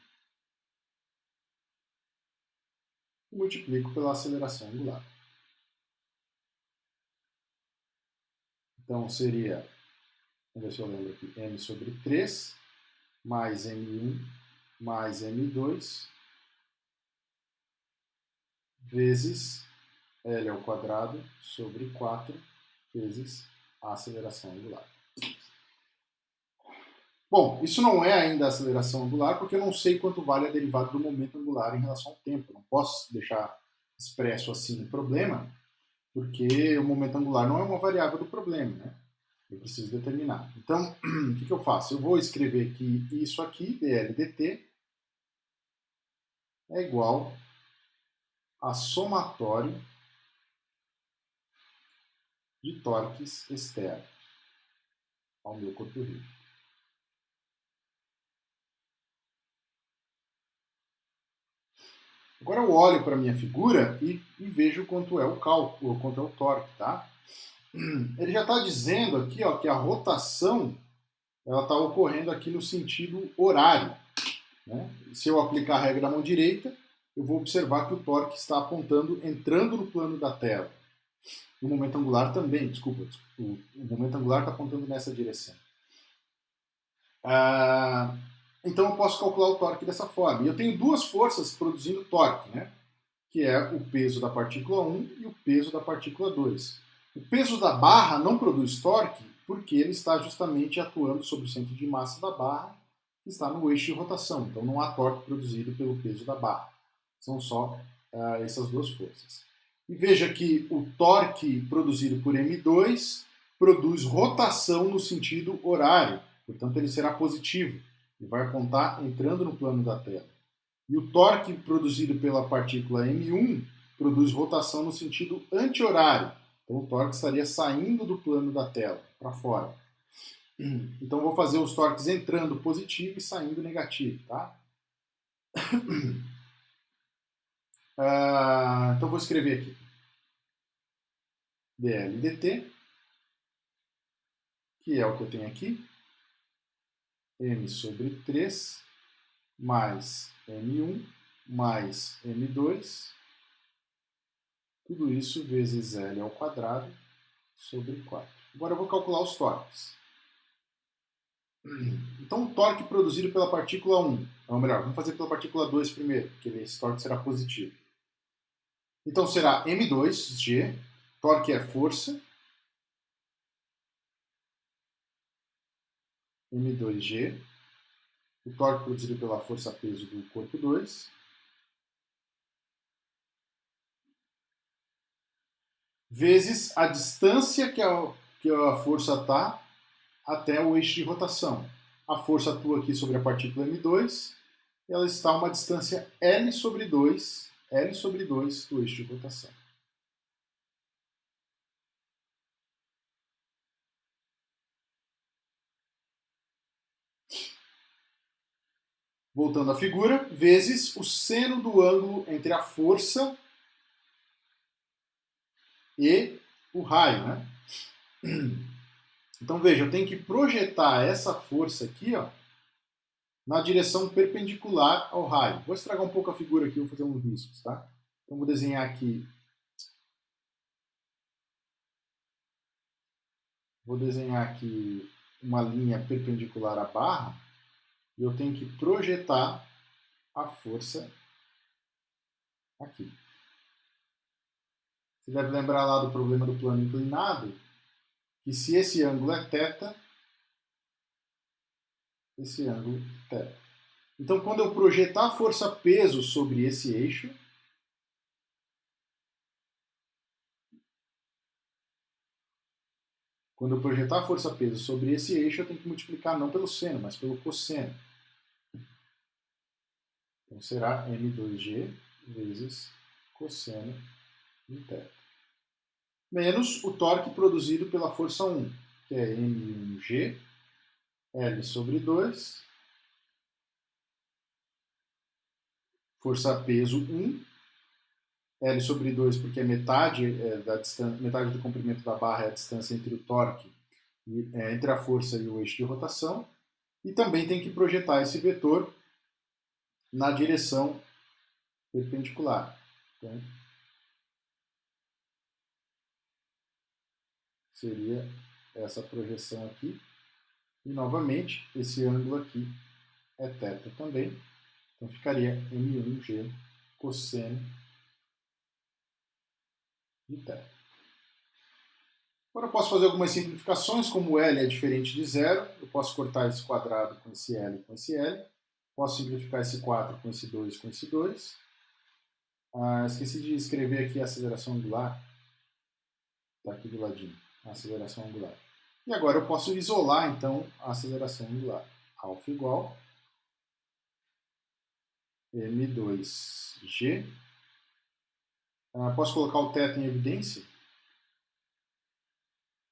e multiplico pela aceleração angular. Então, seria, vamos ver se eu lembro aqui, m sobre 3 mais m1 mais m2 vezes L ao quadrado sobre 4 vezes a aceleração angular. Bom, isso não é ainda a aceleração angular, porque eu não sei quanto vale a derivada do momento angular em relação ao tempo. Eu não posso deixar expresso assim no problema, porque o momento angular não é uma variável do problema, né? Eu preciso determinar. Então, o que eu faço? Eu vou escrever que isso aqui, dl dt, é igual a somatório de torques externos ao meu corpo rígido. Agora eu olho para a minha figura e vejo quanto é o cálculo, quanto é o torque, tá? Ele já está dizendo aqui, ó, que a rotação ela está ocorrendo aqui no sentido horário, né? Se eu aplicar a regra da mão direita, eu vou observar que o torque está apontando, entrando no plano da tela. O momento angular também, desculpa, o momento angular está apontando nessa direção. Então eu posso calcular o torque dessa forma. E eu tenho duas forças produzindo torque, né? Que é o peso da partícula 1 e o peso da partícula 2. O peso da barra não produz torque porque ele está justamente atuando sobre o centro de massa da barra, que está no eixo de rotação. Então não há torque produzido pelo peso da barra. São só essas duas forças. E veja que o torque produzido por M2 produz rotação no sentido horário. Portanto, ele será positivo e vai apontar entrando no plano da tela. E o torque produzido pela partícula M1 produz rotação no sentido anti-horário. Então o torque estaria saindo do plano da tela, para fora. Então eu vou fazer os torques entrando positivo e saindo negativo, tá? Então vou escrever aqui. dl dt, que é o que eu tenho aqui, m sobre 3 mais m1 mais m2, tudo isso vezes L ao quadrado sobre 4. Agora eu vou calcular os torques. Então o torque produzido pela partícula 1, ou melhor, vamos fazer pela partícula 2 primeiro, porque esse torque será positivo. Então será m2g, torque é força, m2g, o torque produzido pela força-peso do corpo 2, vezes a distância que a força está até o eixo de rotação. A força atua aqui sobre a partícula M2, e ela está a uma distância L sobre 2 do eixo de rotação. Voltando à figura, vezes o seno do ângulo entre a força e o raio, né? Então veja, eu tenho que projetar essa força aqui, ó, na direção perpendicular ao raio. Vou estragar um pouco a figura aqui, vou fazer uns riscos, tá? Então vou desenhar aqui. Vou desenhar aqui uma linha perpendicular à barra e eu tenho que projetar a força aqui. Você deve lembrar lá do problema do plano inclinado, que se esse ângulo é θ, esse ângulo é θ. Então, quando eu projetar a força-peso sobre esse eixo, quando eu projetar a força-peso sobre esse eixo, eu tenho que multiplicar não pelo seno, mas pelo cosseno. Então será m2g vezes cosseno de θ. Menos o torque produzido pela força 1, que é m1g, L sobre 2, força peso 1, L sobre 2 porque é metade, da distância, metade do comprimento da barra é a distância entre o torque, entre a força e o eixo de rotação, e também tem que projetar esse vetor na direção perpendicular. Então, seria essa projeção aqui. E, novamente, esse ângulo aqui é θ também. Então, ficaria M1G cosseno de θ. Agora eu posso fazer algumas simplificações, como L é diferente de zero, eu posso cortar esse quadrado com esse L e com esse L, posso simplificar esse 4 com esse 2 com esse 2. Esqueci de escrever aqui a aceleração angular, está aqui do ladinho, a aceleração angular. E agora eu posso isolar, então, a aceleração angular. Alfa igual M2G. Posso colocar o θ em evidência?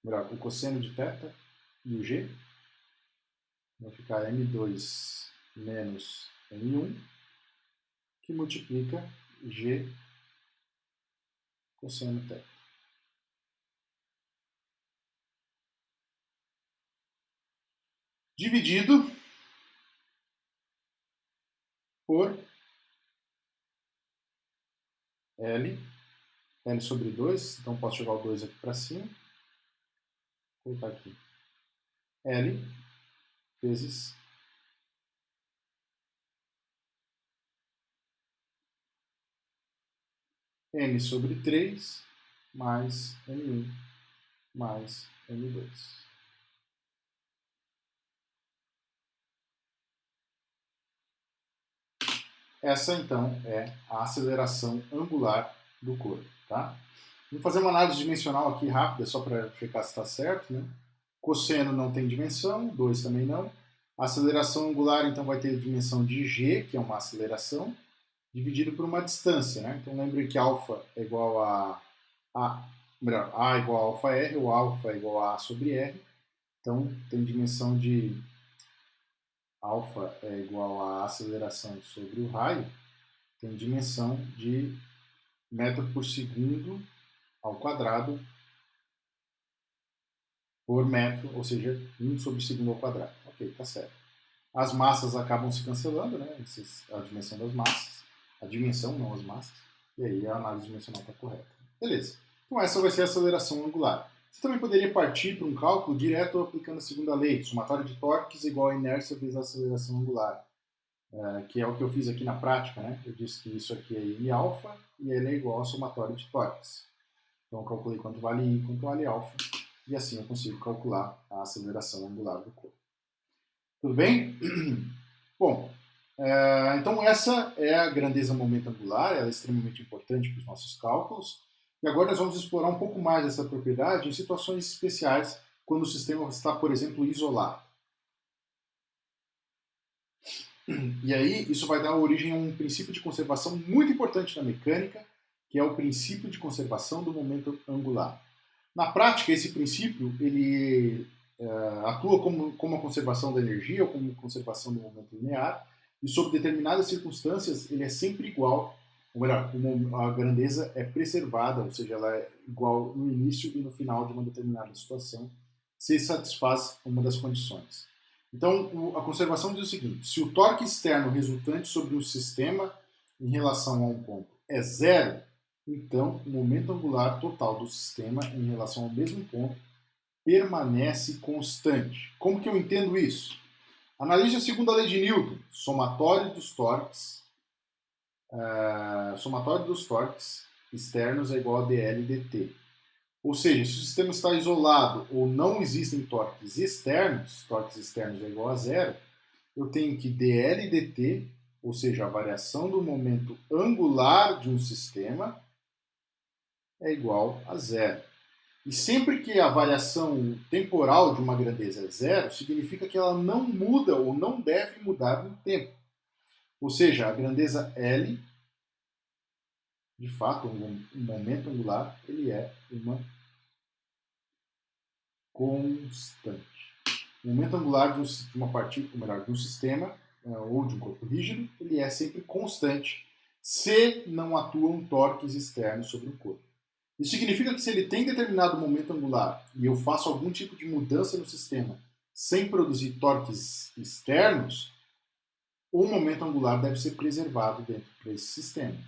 Melhor, o cosseno de θ e o G. Vai ficar M2 menos M1, que multiplica G cosseno θ. Dividido por L sobre 2, então posso jogar o 2 aqui para cima, vou colocar aqui, L vezes M sobre 3 mais M1 mais M2. Essa, então, é a aceleração angular do corpo. Tá? Vamos fazer uma análise dimensional aqui rápida, só para checar se está certo. Né? Cosseno não tem dimensão, 2 também não. A aceleração angular, então, vai ter dimensão de g, que é uma aceleração, dividido por uma distância. Né? Então, lembrem que alfa é igual a igual a alfa r, ou alfa é igual a sobre r. Então, tem dimensão de alfa é igual a aceleração sobre o raio, tem dimensão de metro por segundo ao quadrado por metro, ou seja, 1 sobre segundo ao quadrado. Ok, tá certo. As massas acabam se cancelando, né? A dimensão das massas. A dimensão, não as massas. E aí a análise dimensional está correta. Beleza. Então essa vai ser a aceleração angular. Você também poderia partir para um cálculo direto aplicando a segunda lei. Somatório de torques igual a inércia vezes a aceleração angular. Que é o que eu fiz aqui na prática. Né? Eu disse que isso aqui é I alfa e ele é igual ao somatório de torques. Então eu calculei quanto vale I, quanto vale alfa. E assim eu consigo calcular a aceleração angular do corpo. Tudo bem? Bom, então essa é a grandeza momento angular, ela é extremamente importante para os nossos cálculos. E agora nós vamos explorar um pouco mais essa propriedade em situações especiais, quando o sistema está, por exemplo, isolado. E aí isso vai dar origem a um princípio de conservação muito importante na mecânica, que é o princípio de conservação do momento angular. Na prática, esse princípio ele atua como a conservação da energia ou como conservação do momento linear, e sob determinadas circunstâncias ele é sempre igual, ou melhor, a grandeza é preservada, ou seja, ela é igual no início e no final de uma determinada situação, se satisfaz uma das condições. Então, a conservação diz o seguinte: se o torque externo resultante sobre um sistema em relação a um ponto é zero, então o momento angular total do sistema em relação ao mesmo ponto permanece constante. Como que eu entendo isso? Analise a segunda lei de Newton, somatório dos torques externos é igual a dL dt. Ou seja, se o sistema está isolado ou não existem torques externos é igual a zero, eu tenho que dL dt, ou seja, a variação do momento angular de um sistema, é igual a zero. E sempre que a variação temporal de uma grandeza é zero, significa que ela não muda ou não deve mudar no tempo. Ou seja, a grandeza L, de fato, um momento angular, ele é uma constante. O momento angular de uma partícula, ou melhor, de um sistema ou de um corpo rígido, ele é sempre constante. se não atuam torques externos sobre o corpo. Isso significa que se ele tem determinado momento angular e eu faço algum tipo de mudança no sistema sem produzir torques externos, o momento angular deve ser preservado dentro desse sistema.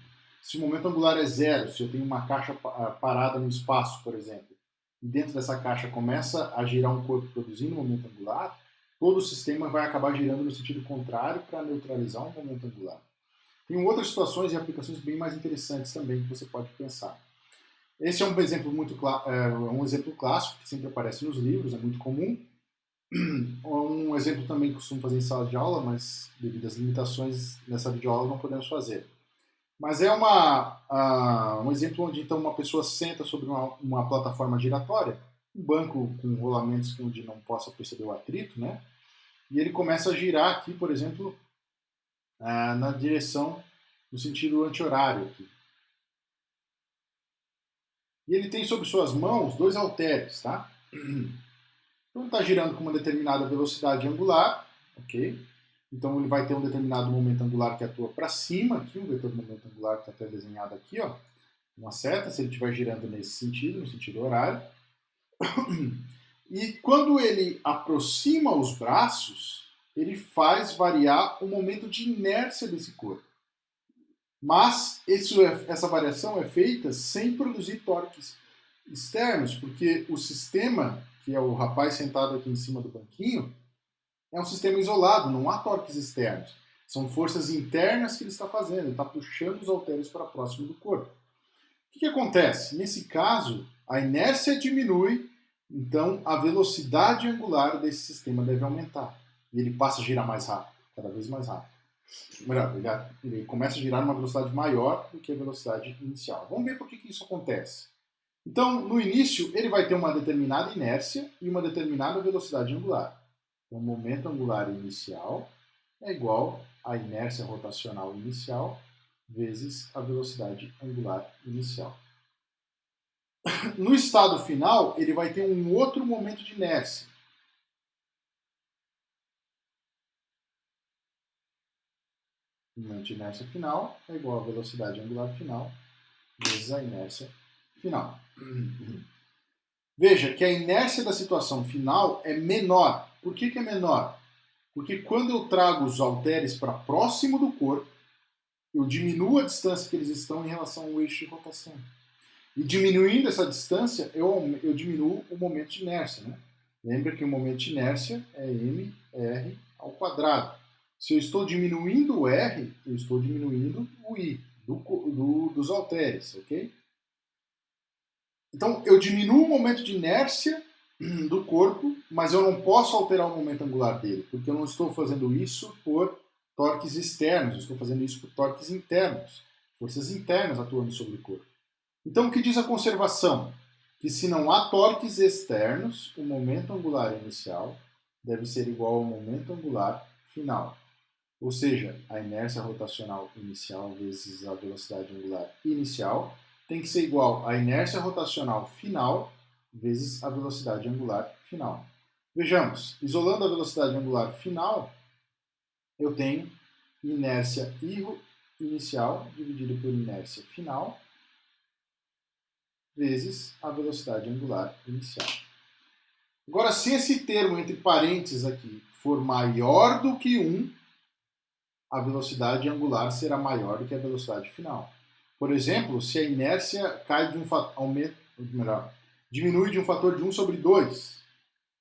Se o momento angular é zero, se eu tenho uma caixa parada no espaço, por exemplo, e dentro dessa caixa começa a girar um corpo produzindo um momento angular, todo o sistema vai acabar girando no sentido contrário para neutralizar um momento angular. Tem outras situações e aplicações bem mais interessantes também que você pode pensar. Esse é um exemplo um exemplo clássico que sempre aparece nos livros, é muito comum. Um exemplo também que costumo fazer em sala de aula, mas devido às limitações nessa videoaula não podemos fazer. Mas é um exemplo onde então uma pessoa senta sobre uma plataforma giratória, um banco com rolamentos onde não possa perceber o atrito, né? E ele começa a girar aqui, por exemplo, na direção, no sentido anti-horário aqui. E ele tem sob suas mãos 2 halteres, tá? Então ele está girando com uma determinada velocidade angular, ok? Então ele vai ter um determinado momento angular que atua para cima, aqui, um vetor de momento angular que está até desenhado aqui, ó, uma seta, se ele estiver girando nesse sentido, no sentido horário. E quando ele aproxima os braços, ele faz variar o momento de inércia desse corpo. Mas essa variação é feita sem produzir torques externos, porque o sistema, que é o rapaz sentado aqui em cima do banquinho, é um sistema isolado, não há torques externos. São forças internas que ele está fazendo, ele está puxando os halteres para próximo do corpo. O que acontece? Nesse caso, a inércia diminui, então a velocidade angular desse sistema deve aumentar. E ele passa a girar mais rápido, cada vez mais rápido. Melhor, ele começa a girar numa velocidade maior do que a velocidade inicial. Vamos ver por que isso acontece. Então, no início, ele vai ter uma determinada inércia e uma determinada velocidade angular. O momento angular inicial é igual à inércia rotacional inicial vezes a velocidade angular inicial. No estado final, ele vai ter um outro momento de inércia. O momento de inércia final é igual à velocidade angular final vezes a inércia final. Veja que a inércia da situação final é menor. Por que é menor? Porque quando eu trago os halteres para próximo do corpo, eu diminuo a distância que eles estão em relação ao eixo de rotação. E diminuindo essa distância, eu diminuo o momento de inércia. Né? Lembra que o momento de inércia é mr ao quadrado. Se eu estou diminuindo o r, eu estou diminuindo o i dos halteres, ok? Então, eu diminuo o momento de inércia do corpo, mas eu não posso alterar o momento angular dele, porque eu não estou fazendo isso por torques externos, eu estou fazendo isso por torques internos, forças internas atuando sobre o corpo. Então, o que diz a conservação? Que se não há torques externos, o momento angular inicial deve ser igual ao momento angular final. Ou seja, a inércia rotacional inicial vezes a velocidade angular inicial tem que ser igual à inércia rotacional final vezes a velocidade angular final. Vejamos, isolando a velocidade angular final, eu tenho inércia inicial dividido por inércia final vezes a velocidade angular inicial. Agora, se esse termo entre parênteses aqui for maior do que 1, a velocidade angular será maior do que a velocidade final. Por exemplo, se a inércia cai de diminui de um fator de 1 sobre 2,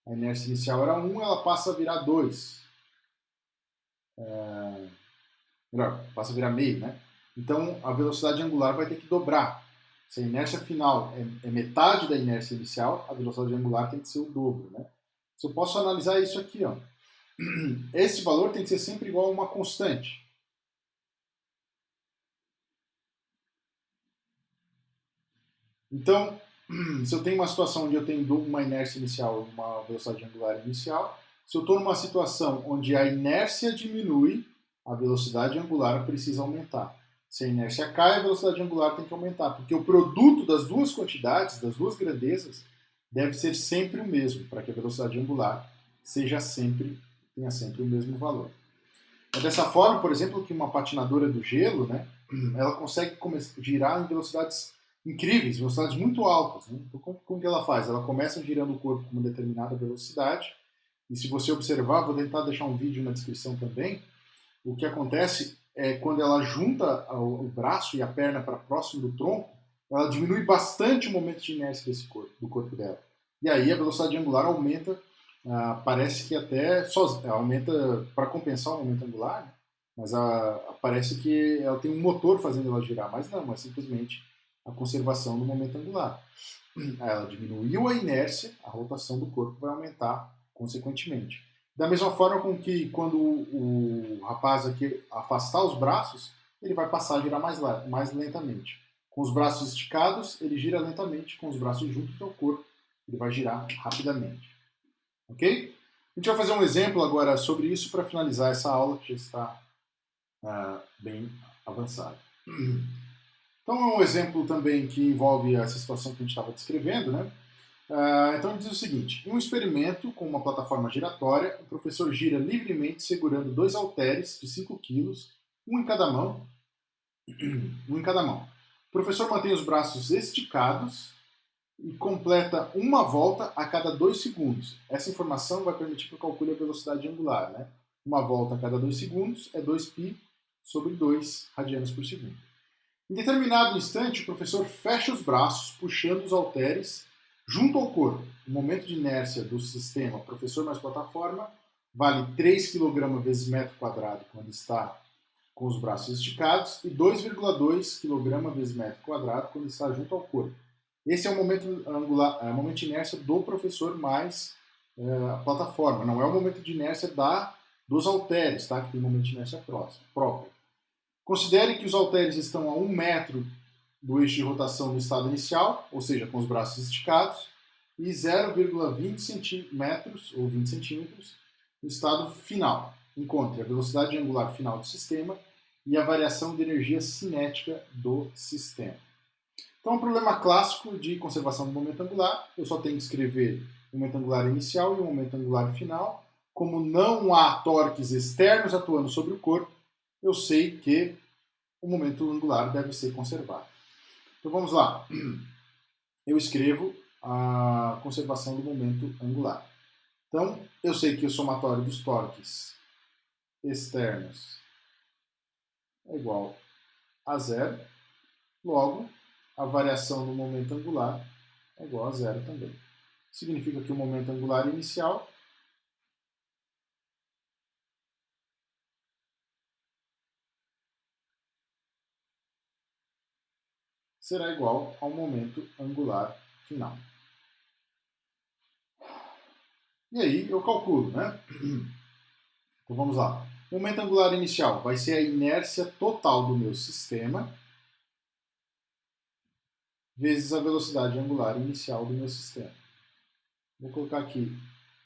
a inércia inicial era 1, ela passa a virar 2. Passa a virar meio, né? Então, a velocidade angular vai ter que dobrar. Se a inércia final é metade da inércia inicial, a velocidade angular tem que ser o dobro, né? Se eu posso analisar isso aqui, ó. Esse valor tem que ser sempre igual a uma constante. Então, se eu tenho uma situação onde eu tenho uma inércia inicial e uma velocidade angular inicial, se eu estou numa situação onde a inércia diminui, a velocidade angular precisa aumentar. Se a inércia cai, a velocidade angular tem que aumentar, porque o produto das duas quantidades, das duas grandezas, deve ser sempre o mesmo, para que a velocidade angular tenha sempre o mesmo valor. É dessa forma, por exemplo, que uma patinadora do gelo, né, ela consegue girar em velocidades incríveis, velocidades muito altas. Né? Então, como que ela faz? Ela começa girando o corpo com uma determinada velocidade, e se você observar, vou tentar deixar um vídeo na descrição também, o que acontece é quando ela junta o braço e a perna para próximo do tronco, ela diminui bastante o momento de inércia do corpo dela. E aí a velocidade angular aumenta, parece que até aumenta para compensar o momento angular, né? Mas parece que ela tem um motor fazendo ela girar, mas não, é simplesmente a conservação do momento angular. Ela diminuiu a inércia, a rotação do corpo vai aumentar consequentemente. Da mesma forma com que quando o rapaz aqui afastar os braços, ele vai passar a girar mais lentamente. Com os braços esticados, ele gira lentamente, com os braços juntos ao corpo, ele vai girar rapidamente. Ok? A gente vai fazer um exemplo agora sobre isso para finalizar essa aula que já está bem avançada. Então, um exemplo também que envolve essa situação que a gente estava descrevendo, né? Então, diz o seguinte: em um experimento com uma plataforma giratória, o professor gira livremente segurando 2 halteres de 5 kg, um em cada mão. O professor mantém os braços esticados e completa uma volta a cada 2 segundos. Essa informação vai permitir que eu calcule a velocidade angular. Né? Uma volta a cada 2 segundos é 2π sobre 2 radianos por segundo. Em determinado instante, o professor fecha os braços, puxando os halteres junto ao corpo. O momento de inércia do sistema professor mais plataforma vale 3 kg vezes metro quadrado quando está com os braços esticados e 2,2 kg vezes metro quadrado quando está junto ao corpo. Esse é o momento angular, é o momento de inércia do professor mais a plataforma. Não é o momento de inércia dos halteres, tá? Que tem momento de inércia próprio. Considere que os halteres estão a 1 metro do eixo de rotação no estado inicial, ou seja, com os braços esticados, e 0,20 centímetros ou 20 centímetros no estado final. Encontre a velocidade angular final do sistema e a variação de energia cinética do sistema. Então, é um problema clássico de conservação do momento angular. Eu só tenho que escrever o momento angular inicial e o momento angular final. Como não há torques externos atuando sobre o corpo, eu sei que o momento angular deve ser conservado. Então vamos lá. Eu escrevo a conservação do momento angular. Então, eu sei que o somatório dos torques externos é igual a zero. Logo, a variação do momento angular é igual a zero também. Significa que o momento angular inicial será igual ao momento angular final. E aí eu calculo, né? Então vamos lá. O momento angular inicial vai ser a inércia total do meu sistema vezes a velocidade angular inicial do meu sistema. Vou colocar aqui.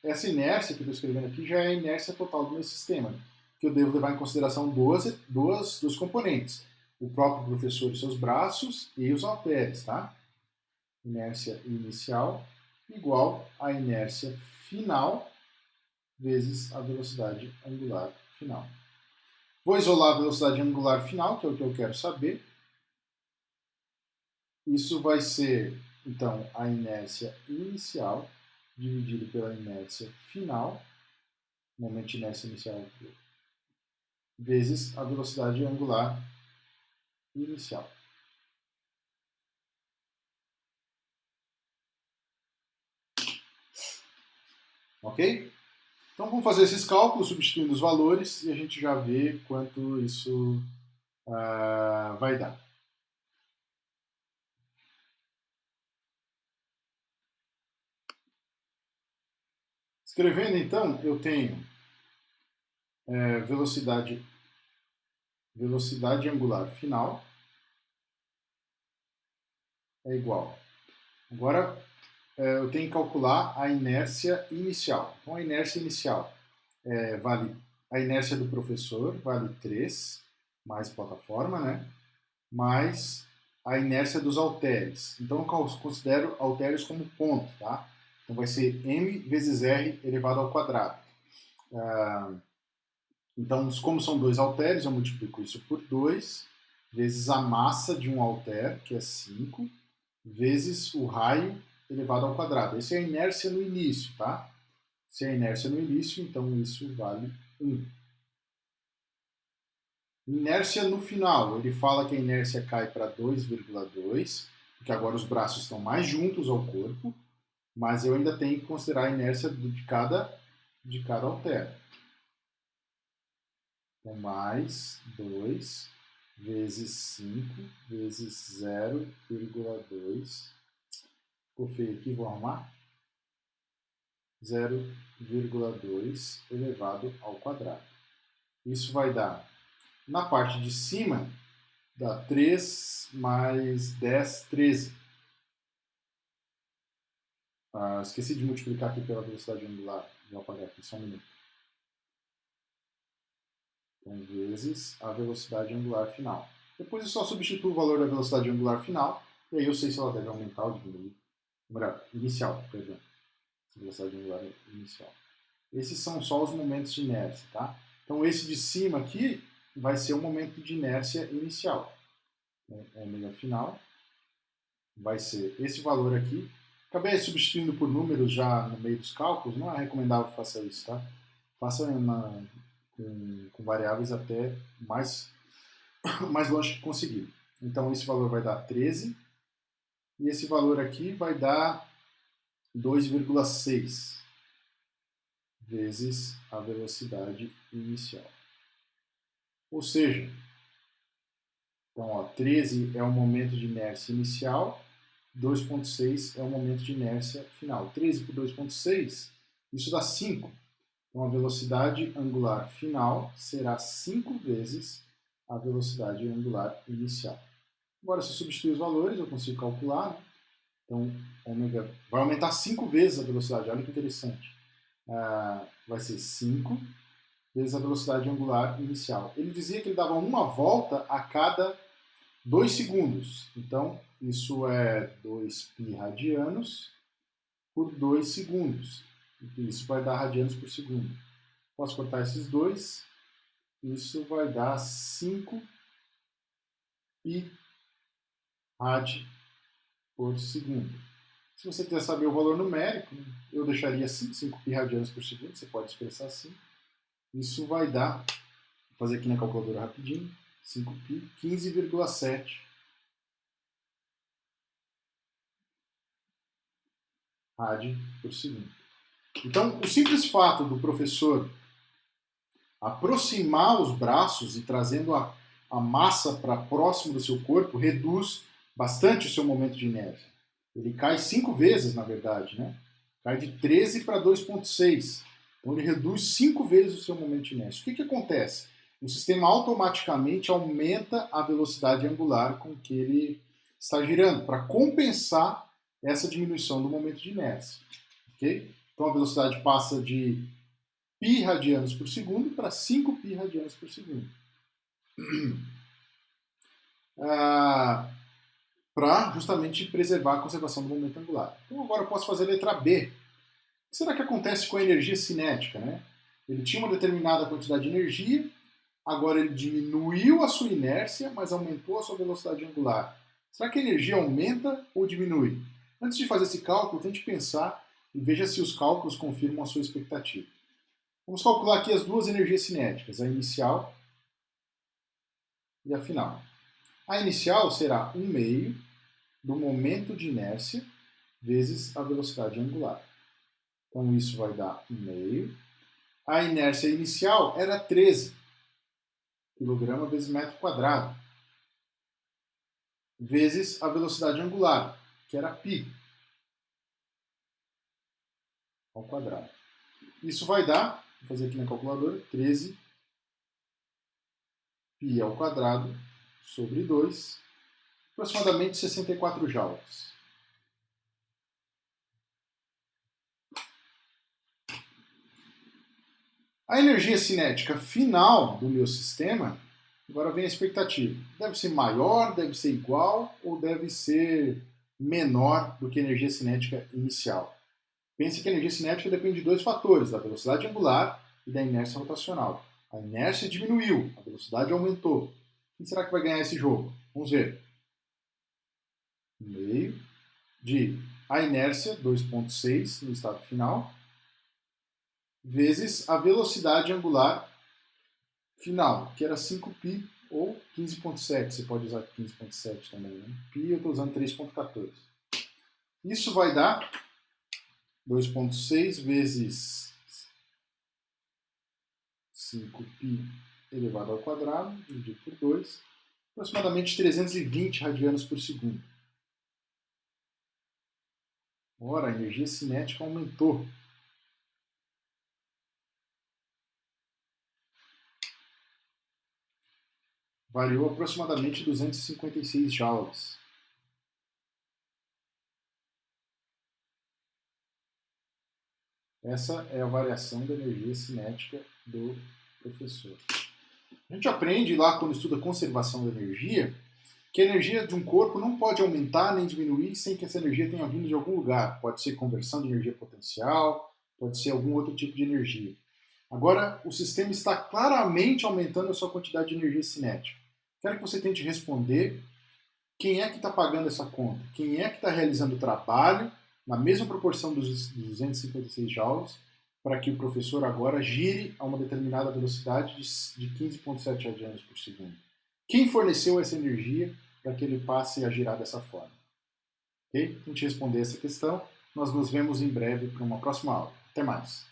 Essa inércia que eu estou escrevendo aqui já é a inércia total do meu sistema, que eu devo levar em consideração dois componentes. O próprio professor e seus braços e os halteres, tá? Inércia inicial igual a inércia final vezes a velocidade angular final. Vou isolar a velocidade angular final, que é o que eu quero saber. Isso vai ser, então, a inércia inicial dividido pela inércia final, momento de inércia inicial, vezes a velocidade angular inicial. Ok? Então vamos fazer esses cálculos substituindo os valores e a gente já vê quanto isso vai dar. Escrevendo então, eu tenho velocidade angular final é igual. Agora eu tenho que calcular a inércia inicial. Então a inércia inicial vale a inércia do professor, vale 3, mais plataforma, né? Mais a inércia dos halteres. Então eu considero halteres como ponto, tá? Então vai ser m vezes r elevado ao quadrado. Então, como são dois halteres, eu multiplico isso por 2, vezes a massa de um halter, que é 5, vezes o raio elevado ao quadrado. Essa é a inércia no início, tá? Se é a inércia no início, então isso vale 1. Inércia no final, ele fala que a inércia cai para 2,2, porque agora os braços estão mais juntos ao corpo, mas eu ainda tenho que considerar a inércia de cada halter. Então, mais 2 vezes 5 vezes 0,2. Ficou feio aqui, vou arrumar. 0,2 elevado ao quadrado. Isso vai dar, na parte de cima, dá 3 mais 10, 13. Esqueci de multiplicar aqui pela velocidade angular. Vou apagar aqui só um minuto. Então, vezes a velocidade angular final. Depois eu só substituo o valor da velocidade angular final, e aí eu sei se ela deve aumentar ou diminuir. Melhor, inicial, perdão. Velocidade angular inicial. Esses são só os momentos de inércia, tá? Então esse de cima aqui vai ser o momento de inércia inicial. Ômega final vai ser esse valor aqui. Acabei substituindo por números já no meio dos cálculos, não é recomendável que faça isso, tá? Faça com variáveis até mais longe que conseguir. Então esse valor vai dar 13 e esse valor aqui vai dar 2,6 vezes a velocidade inicial. Ou seja, então, ó, 13 é o momento de inércia inicial, 2,6 é o momento de inércia final. 13 por 2,6, isso dá 5. Então, a velocidade angular final será 5 vezes a velocidade angular inicial. Agora, se eu substituir os valores, eu consigo calcular, né? Então, ômega vai aumentar 5 vezes a velocidade. Olha que interessante. Vai ser 5 vezes a velocidade angular inicial. Ele dizia que ele dava uma volta a cada 2 segundos. Então, isso é 2π radianos por 2 segundos. Isso vai dar radianos por segundo. Posso cortar esses dois. Isso vai dar 5π rad por segundo. Se você quiser saber o valor numérico, eu deixaria assim, 5π radianos por segundo, você pode expressar assim. Isso vai dar, vou fazer aqui na calculadora rapidinho, 5π, 15,7 rad por segundo. Então, o simples fato do professor aproximar os braços e trazendo a massa para próximo do seu corpo reduz bastante o seu momento de inércia. Ele cai 5 vezes, na verdade, né? Cai de 13 para 2,6. Então ele reduz 5 vezes o seu momento de inércia. O que acontece? O sistema automaticamente aumenta a velocidade angular com que ele está girando, para compensar essa diminuição do momento de inércia. Okay? Então a velocidade passa de π radianos por segundo para 5π radianos por segundo. Para justamente preservar a conservação do momento angular. Então agora eu posso fazer a letra B. O que será que acontece com a energia cinética, né? Ele tinha uma determinada quantidade de energia, agora ele diminuiu a sua inércia, mas aumentou a sua velocidade angular. Será que a energia aumenta ou diminui? Antes de fazer esse cálculo, tente pensar e veja se os cálculos confirmam a sua expectativa. Vamos calcular aqui as duas energias cinéticas, a inicial e a final. A inicial será 1/2 do momento de inércia vezes a velocidade angular. Então isso vai dar 1/2. A inércia inicial era 13 kg vezes metro quadrado, vezes a velocidade angular, que era π ao quadrado. Isso vai dar, vou fazer aqui na calculadora, 13 π ao quadrado sobre 2, aproximadamente 64 joules. A energia cinética final do meu sistema, agora vem a expectativa. Deve ser maior, deve ser igual ou deve ser menor do que a energia cinética inicial? Pense que a energia cinética depende de dois fatores, da velocidade angular e da inércia rotacional. A inércia diminuiu, a velocidade aumentou. Quem será que vai ganhar esse jogo? Vamos ver. Meio de a inércia, 2,6 no estado final, vezes a velocidade angular final, que era 5π ou 15,7. Você pode usar 15,7 também, né? Π eu estou usando 3,14. Isso vai dar 2,6 vezes 5π elevado ao quadrado, dividido por 2, aproximadamente 320 radianos por segundo. Ora, a energia cinética aumentou. Variou aproximadamente 256 joules. Essa é a variação da energia cinética do professor. A gente aprende lá, quando estuda conservação da energia, que a energia de um corpo não pode aumentar nem diminuir sem que essa energia tenha vindo de algum lugar. Pode ser conversão de energia potencial, pode ser algum outro tipo de energia. Agora, o sistema está claramente aumentando a sua quantidade de energia cinética. Quero que você tente responder quem é que está pagando essa conta, quem é que está realizando o trabalho na mesma proporção dos 256 joules para que o professor agora gire a uma determinada velocidade de 15,7 radianos por segundo. Quem forneceu essa energia para que ele passe a girar dessa forma? Ok? Para a gente responder essa questão, nós nos vemos em breve para uma próxima aula. Até mais!